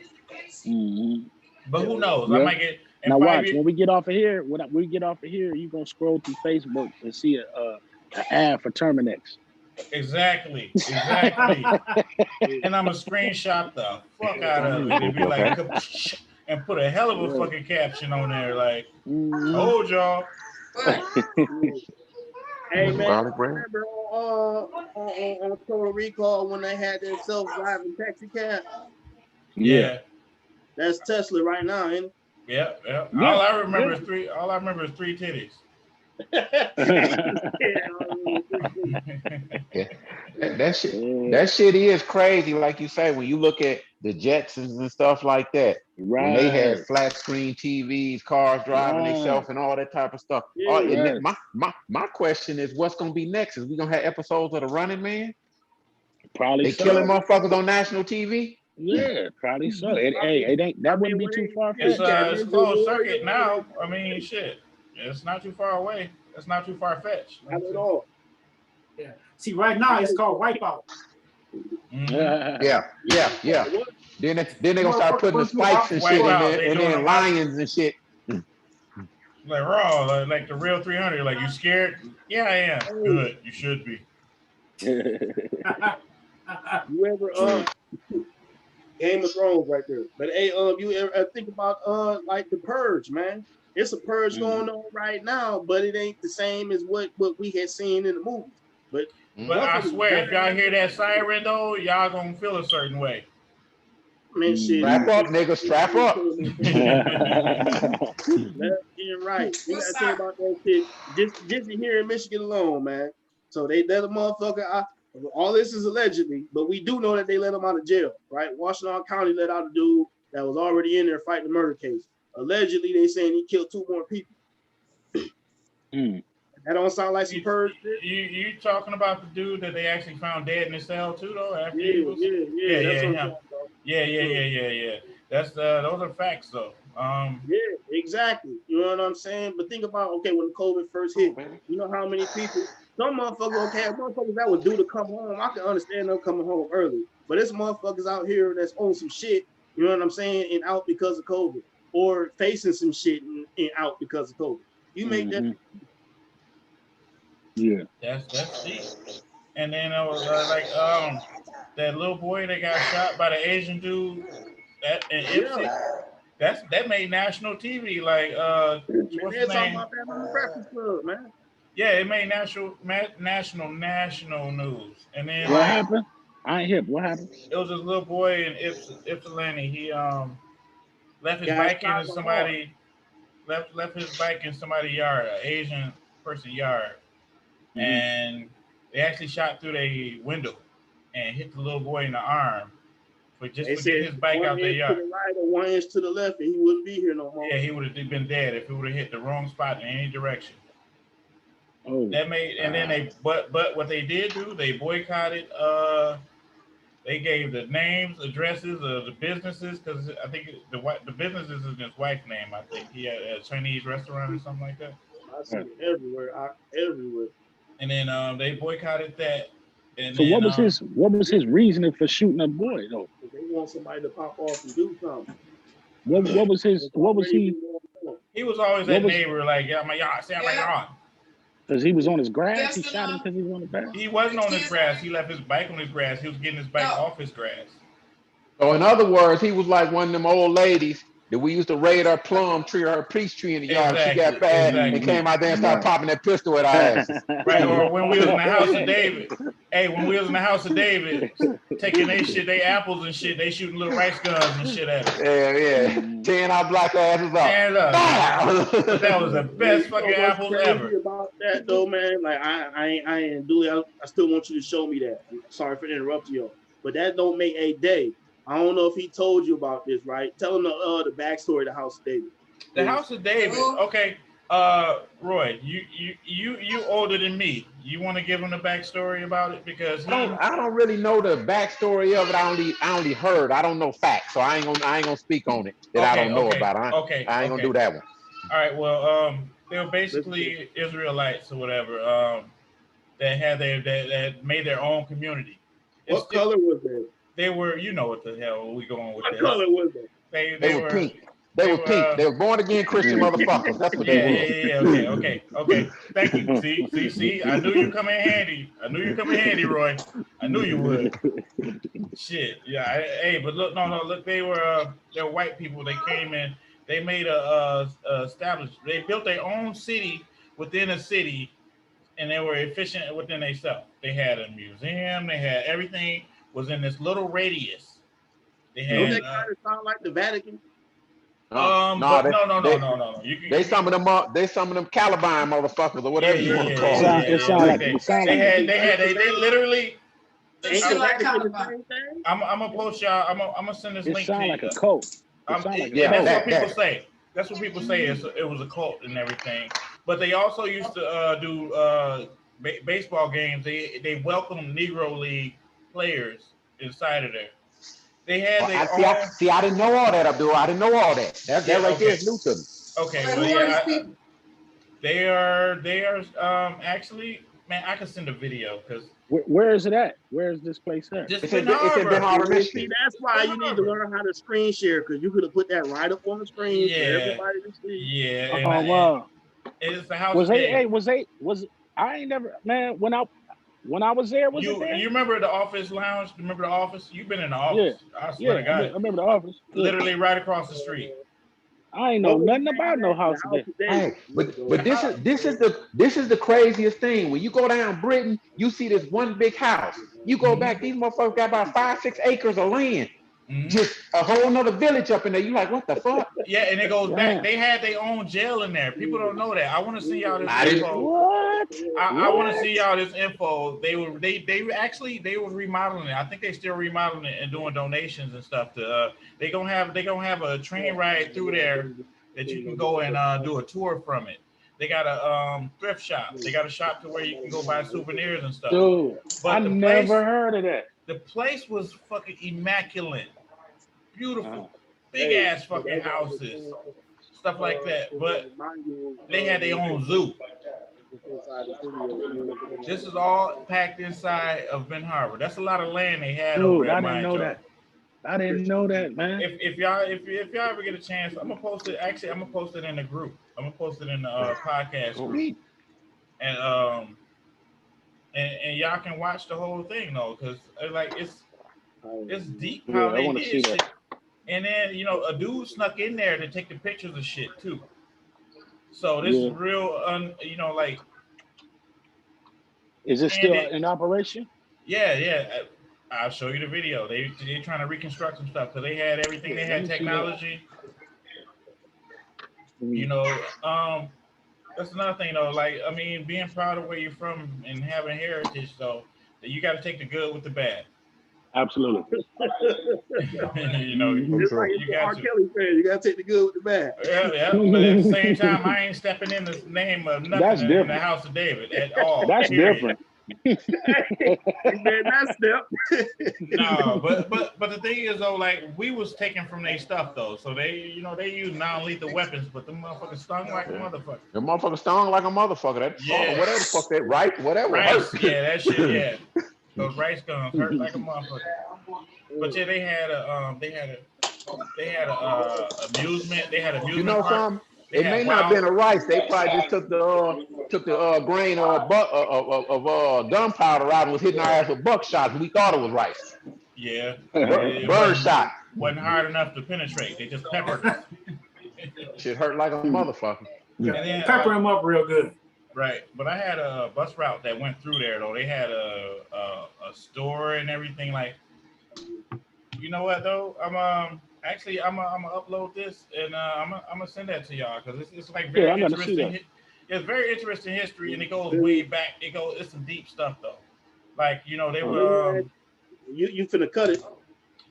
But who knows? I might get. Now watch when we get off of here. When we get off of here, you gonna scroll through Facebook and see an ad for Terminex. Exactly. And I'm gonna screenshot the fuck out of it and be like, and put a hell of a fucking caption on there, like, hold y'all. Hey man, remember on Total Recall when they had their self-driving taxi cab? Yeah. That's Tesla right now, ain't it? Yeah. All I remember is three titties. That shit is crazy, like you say, when you look at the Jetsons and stuff like that. Right. When they had flat screen TVs, cars driving themselves and all that type of stuff. My question is, what's gonna be next? Is we gonna have episodes of The Running Man? Probably they killing motherfuckers on national TV? Yeah, probably so. It ain't that wouldn't be too far fetched. It's closed circuit now. I mean, shit, it's not too far away. It's not too far fetched. Not at all. Yeah. See, right now it's called Wipeout. Yeah. Then they gonna start putting the spikes and shit in there, and then lions and shit. Like raw, like the real 300. Like, you scared? Yeah, I am. Good. You should be. You ever Game of Thrones right there. But hey, you ever think about like the Purge, man? It's a purge going on right now, but it ain't the same as what we had seen in the movies. But I swear, if y'all hear that siren though, y'all gonna feel a certain way. Man, shit. Strap up, nigga. Strap up. You're right. You gotta think about that shit. Just here in Michigan alone, man. So they let a motherfucker out. All this is allegedly, but we do know that they let him out of jail, right? Washington County let out a dude that was already in there fighting the murder case. Allegedly, they saying he killed 2 more people. That don't sound like some purge shit. You talking about the dude that they actually found dead in his cell too, though? After yeah. That's those are facts, though. Yeah, exactly. You know what I'm saying? But think about, okay, when COVID first hit, you know how many people, some motherfuckers, motherfuckers that was due to come home. I can understand them coming home early, but there's motherfuckers out here that's on some shit, you know what I'm saying, and out because of COVID, or facing some shit and out because of COVID. You make that. Yeah. That's deep. And then it was that little boy that got shot by the Asian dude in Ipsy. That made national TV. Like what's his name? About that on the Breakfast Club, man. Yeah, it made national news. And then what happened? I ain't hip. What happened? It was this little boy in Ypsilanti. He left his bike in somebody left his bike in somebody's yard, an Asian person yard. And they actually shot through the window and hit the little boy in the arm for get his bike out their yard. 1 inch to the right or 1 inch to the left, and he wouldn't be here no more. Yeah, he would have been dead if he would have hit the wrong spot in any direction. Oh, that made and then they but what they did do, they boycotted. They gave the names, addresses of the businesses, because I think the businesses is his wife's name. I think he had a Chinese restaurant or something like that. I see it everywhere. Everywhere. And then they boycotted that. And so then, what was his reasoning for shooting a boy though? They want somebody to pop off and do something. What was he? He was always that neighbor, like, yeah, my yard, say my yard. Because he was on his grass, he shot him because he was on the grass. He wasn't on his grass. He left his bike on his grass. He was getting his bike off his grass. So in other words, he was like one of them old ladies that we used to raid her plum tree or her peach tree in the yard. She got bad and came out there and started popping that pistol at our asses. Right, or when we was in the house of David. Hey, when we was in the house of David, taking they apples and shit, they shooting little rice guns and shit at us. Yeah. Tearing our black asses up. That was the best fucking apples ever. About that though, man, like I ain't do it. I still want you to show me that. I'm sorry for interrupting you, but that don't make a day. I don't know if he told you about this, right? Tell him the backstory of the House of David. The House of David. Okay, Roy, you older than me. You want to give him the backstory about it because I don't really know the backstory of it. I only heard. I don't know facts, so I ain't gonna speak on it that I don't know about. I ain't gonna do that one. All right. Well, they were basically Israelites or whatever. That made their own community. What color was they? They were, you know what the hell we going with. What color was they? They were pink. They were pink. They were born again Christian motherfuckers. That's what they were. Yeah. Okay. Thank you. See. I knew you come in handy, Roy. I knew you would. Shit. Yeah. But look, look. They were white people. They came in. They made They built their own city within a city, and they were efficient within themselves. They had a museum. They had everything. Was in this little radius. They had. Don't they kind of sound like the Vatican? No. They some of them Caliban motherfuckers or whatever you want to call them. They literally. I'm gonna post y'all. I'm gonna send this link to you. It sound like a cult. That's what people say. That's what people say. It was a cult and everything. But they also used to do baseball games. They welcomed Negro League players inside of there, They had Well, their own. I didn't know all that, Abdul. I didn't know all that. That Yeah, right there okay. is new to me. Okay, Hey, well, who are yeah, these people? they are actually, man, I can send a video because Where is it at? Where is this place at? just It's Ben in Ben Harbor. Harbor, See, Michigan. that's why you need to learn how to screen share, because you could have put that right up on the screen for Yeah, everybody to see. yeah, Oh wow. and it's the house Was of they? Hey, David. was I ain't never, man. When I was there, was it there? You remember the office lounge? Remember the office? You've been in the Yeah, office. I swear yeah. to I God, remember the office. Yeah. literally right across the street. I ain't What know was the nothing name about of no that? The house House today. of David. Hey, but this is the craziest thing. When you go down Britain, you see this one big house. You go back, these motherfuckers got about 5-6 acres of land. Just a whole nother village up in there. You like, what the fuck? Yeah, and it goes back. Yeah. They had their own jail in there. People don't know that. I want to see y'all this I didn't- info. What? I want to see y'all this info. They were remodeling it. I think they still remodeling it and doing donations and stuff. They gonna have a train ride through there that you can go and do a tour from it. They got a thrift shop. They got a shop to where you can go buy souvenirs and stuff. Dude, But I never heard of that. The place was fucking immaculate, beautiful, big Hey, ass fucking houses, stuff like that. But they had their own zoo. This is all packed inside of Ben Harbor. That's a lot of land they had over Dude, at I didn't know Joe. that. I didn't know that, man. If y'all ever get a chance, I'm gonna post it. Actually, I'm gonna post it in the group. I'm gonna post it in the podcast group. And and y'all can watch the whole thing though, because like it's deep how Yeah, I they want to see did shit. that. And then a dude snuck in there to take the pictures of shit too. So this is real, like. Is it still in operation? Yeah. I'll show you the video. They're trying to reconstruct some stuff because they had everything. They had technology. That's another thing though. Like, I mean, being proud of where you're from and having heritage, though, that you got to take the good with the bad. Absolutely. It's like you got R. Kelly fan. You got to take the good with the bad. Yeah. But at the same time, I ain't stepping in the name of nothing in the house of David at all. That's different. That's step. No, but the thing is though, like we was taken from their stuff though, so they use non-lethal weapons, but the motherfuckers stung like a motherfucker. The motherfucker stung like a motherfucker. That whatever the fuck that whatever. Rice, yeah, that shit, yeah. Those rice guns hurt like a motherfucker. But yeah, they had amusement. They had amusement. You know something? It may not have been a rice. They probably just took the grain of gunpowder out and was hitting our ass with buckshot. We thought it was rice. Yeah. Bird shot. Wasn't hard enough to penetrate. They just peppered us. Shit hurt like a motherfucker. And then, pepper them up real good. Right. But I had a bus route that went through there though. They had a store and everything. Like, you know what though? I'm gonna upload this and I'm gonna send that to y'all because it's like very interesting. It's very interesting history and it goes way back. It's some deep stuff though. Like they were. You finna cut it.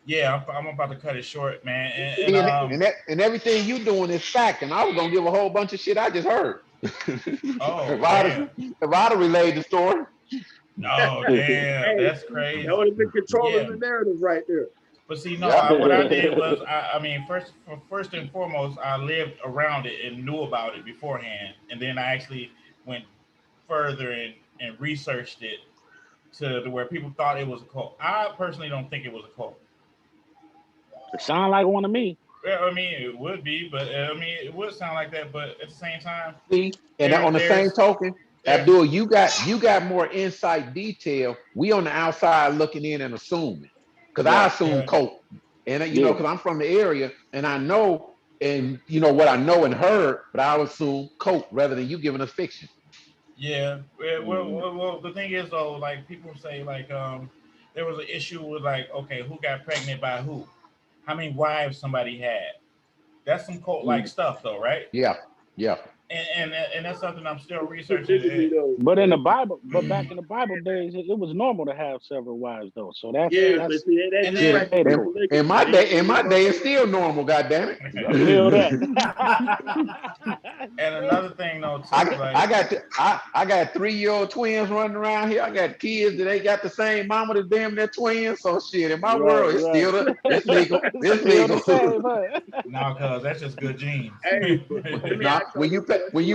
Yeah, I'm about to cut it short, man. And everything you doing is fact. And I was gonna give a whole bunch of shit I just heard. If I'd have relayed the story. Oh damn, that's crazy. That would have been controlling the narrative right there. But see, what I did was, first and foremost, I lived around it and knew about it beforehand, and then I actually went further and researched it to where people thought it was a cult. I personally don't think it was a cult. It sounded like one to me. Yeah, I mean, it would be, but it would sound like that. But at the same time, and on the same token, Abdul, you got more insight detail. We on the outside looking in and assuming, because I assume cult, and because I'm from the area and I know, and what I know and heard, but I would assume cult rather than you giving us fiction. Yeah, well, the thing is though, like people say, like there was an issue with like, okay, who got pregnant by who? How many wives somebody had? That's some cult-like stuff, though, right? Yeah. and that's something I'm still researching. But in the Bible, back in the Bible days, it was normal to have several wives, though. So that's in my day, it's still normal. Goddamn it! I feel that. And another thing, though, too, I got 3-year-old twins running around here. I got kids that ain't got the same mama that's damn their twins. So shit, in my world, it's still it's legal. It's legal. No, cause that's just good genes. Hey, when you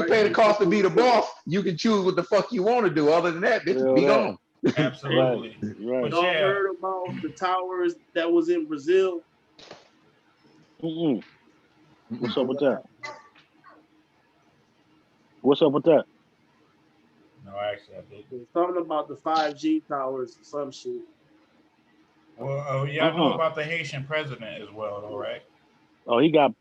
pay the cost to be the boss, you can choose what the fuck you want to do. Other than that, bitch, be gone. Absolutely. Right. Y'all heard about the towers that was in Brazil? What's up with that? What's up with that? No, actually, I did. Something about the 5G towers or some shit. Well, y'all know about the Haitian president as well, though, right? Oh, he got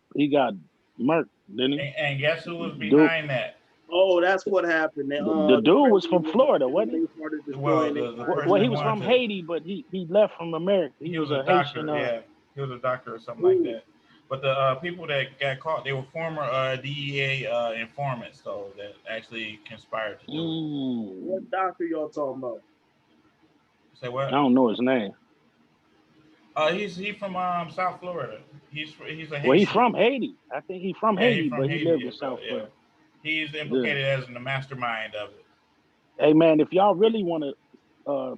murked, didn't he? And guess who was behind that? Oh, that's what happened. The dude was from Florida, wasn't he? Well, he was from Haiti, but he left from America. He was a doctor. Haitian. He was a doctor or something like that. But the people that got caught, they were former DEA informants, though, that actually conspired to do it. What doctor y'all talking about? Say what? I don't know his name. He's from South Florida. He's a Haitian. Well, he's from Haiti. I think he's from Haiti, but he lived in South Florida. He's implicated as in the mastermind of it. Hey man, if y'all really want to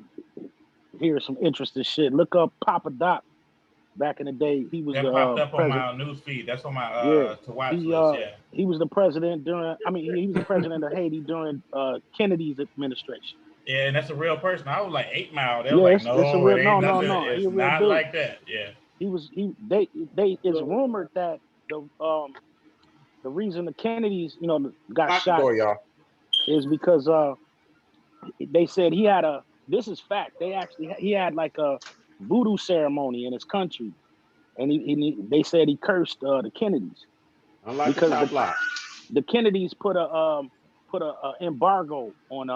hear some interesting shit, look up Papa Doc. Back in the day, he was that popped up on my news feed. That's on my to watch list. Yeah, he was the president during. I mean, he was the president of Haiti during Kennedy's administration. Yeah, and that's a real person. I was like 8 Mile. They were like, no, it's not dude. like that. Yeah, it's rumored that the reason the Kennedys, got shot is because they said he had this is fact. He had like a voodoo ceremony in his country, and they said he cursed the Kennedys because the Kennedys put a embargo on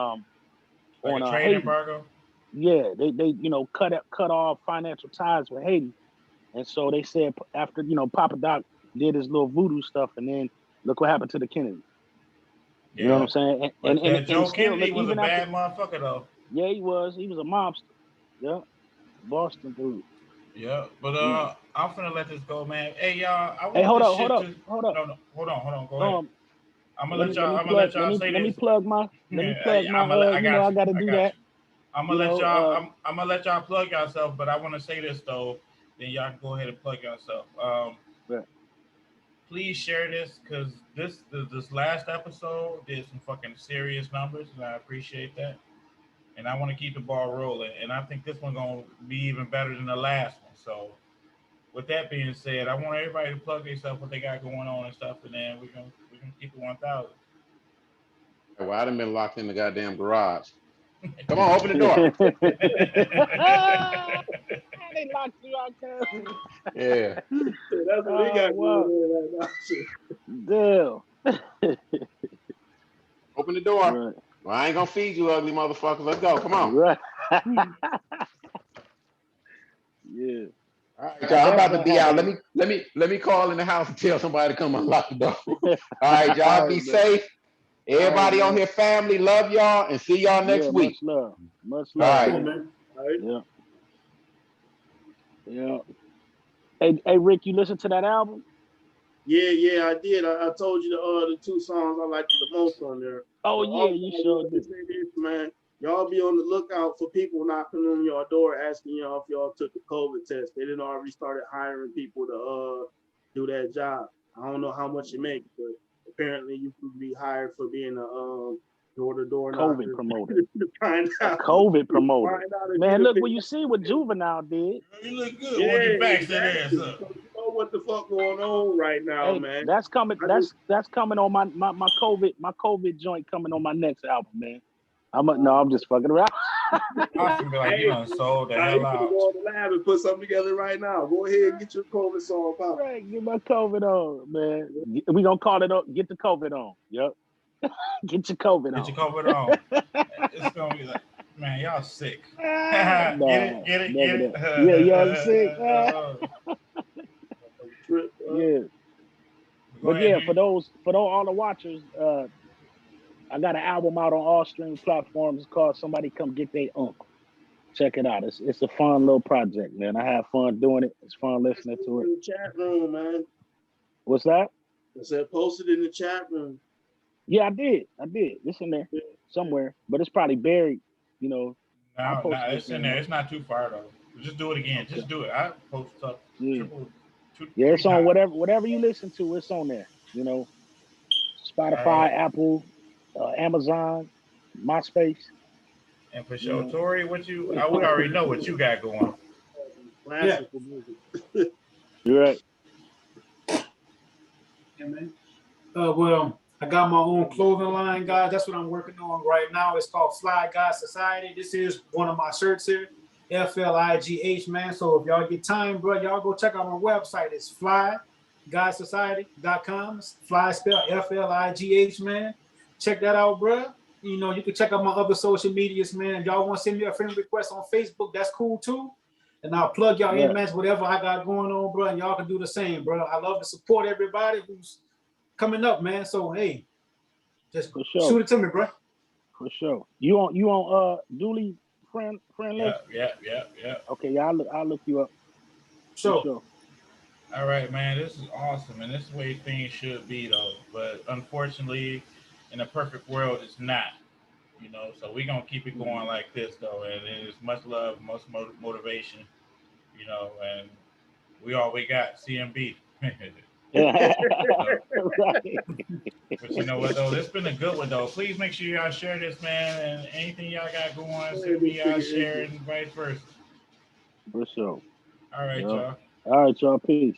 like a trade Haiti. embargo. Yeah, they cut off financial ties with Haiti, and so they said after Papa Doc did his little voodoo stuff, and then look what happened to the Kennedys. Yeah. You know what I'm saying? And Joe Kennedy was a bad motherfucker though. Yeah, he was. He was a mobster. Yeah. Boston dude. Yeah, but I'm finna let this go, man. Hey y'all, hold on. No, hold on. Go ahead. I'm gonna let y'all say this. Let me plug my. I gotta do that. I'm gonna let y'all plug yourself, but I want to say this though. Then y'all can go ahead and plug yourself. Please share this because this last episode did some fucking serious numbers, and I appreciate that. And I want to keep the ball rolling. And I think this one's going to be even better than the last one. So with that being said, I want everybody to plug themselves what they got going on and stuff. And then we're gonna keep it 1,000. Well, I done been locked in the goddamn garage. Come on, open the door. They locked you out, cuz. Yeah. That's what they got going on right now. Damn. Open the door. Right. Well, I ain't gonna feed you, ugly motherfuckers. Let's go. Come on. Right. Yeah. All right, y'all. I'm about to be out. Let me call in the house and tell somebody to come unlock the door. All right, y'all. Be safe. Everybody on here, family, love y'all, and see y'all next week. Much love. All right. now. Yeah. Hey, Rick, you listen to that album? Yeah, I did. I told you the 2 songs I liked the most on there. Oh yeah, you sure did. Man, y'all be on the lookout for people knocking on your door asking y'all if y'all took the COVID test. They didn't already started hiring people to do that job. I don't know how much you make, but apparently you could be hired for being a door-to-door COVID promoter. COVID promoter. Man, look what you see what Juvenile did. You look good. Yeah, your back ass up. So you know what the fuck going on right now, man. That's coming. That's coming on my COVID joint coming on my next album, man. I'm just fucking around. I feel like you done sold the hell out. Go on the lab and put something together right now. Go ahead and get your COVID song out. Right, get my COVID on, man. We gonna call it up. Get the COVID on. Yep. Get your COVID on. Get your COVID on. It's gonna be like, man, y'all sick. Get it. Yeah, y'all sick. Yeah. But yeah, for those all the watchers, I got an album out on all streaming platforms. It's called Somebody Come Get They Uncle. Check it out. It's a fun little project, man. I have fun doing it. It's fun listening to it. In the chat room, man. What's that? I said post it in the chat room. Yeah, I did. It's in there somewhere, but it's probably buried. You know. No, it's in there. It's not too far though. Just do it again. Okay. Just do it. I post up. Yeah, it's on whatever you listen to. It's on there. You know, Spotify, right. Apple, Amazon, MySpace. And for sure, Tori, we already know what you got going. Yeah. You're right. Yeah, man. Well, I got my own clothing line, guys. That's what I'm working on right now. It's called Fly Guy Society. This is one of my shirts here, FLIGH, man. So if y'all get time, bro, y'all go check out my website. It's flyguySociety.com. Fly spelled FLIGH, man. Check that out, bro. You know, you can check out my other social medias, man. If y'all want to send me a friend request on Facebook, that's cool too. And I'll plug y'all in, man, whatever I got going on, bro. And y'all can do the same, bro. I love to support everybody who's coming up, man. So hey, just shoot it to me, bro. For sure. You on Dooley friend list? Yeah. Okay, yeah, I'll look you up. Sure. All right, man. This is awesome, and this is the way things should be, though. But unfortunately, in a perfect world, it's not. You know, so we're gonna keep it going like this, though, and it's much love, much motivation. You know, and we got CMB. But you know what, though, this been a good one, though. Please make sure y'all share this, man, and anything y'all got going, send me y'all share and vice versa. For sure. All right, y'all. All right, y'all. Peace.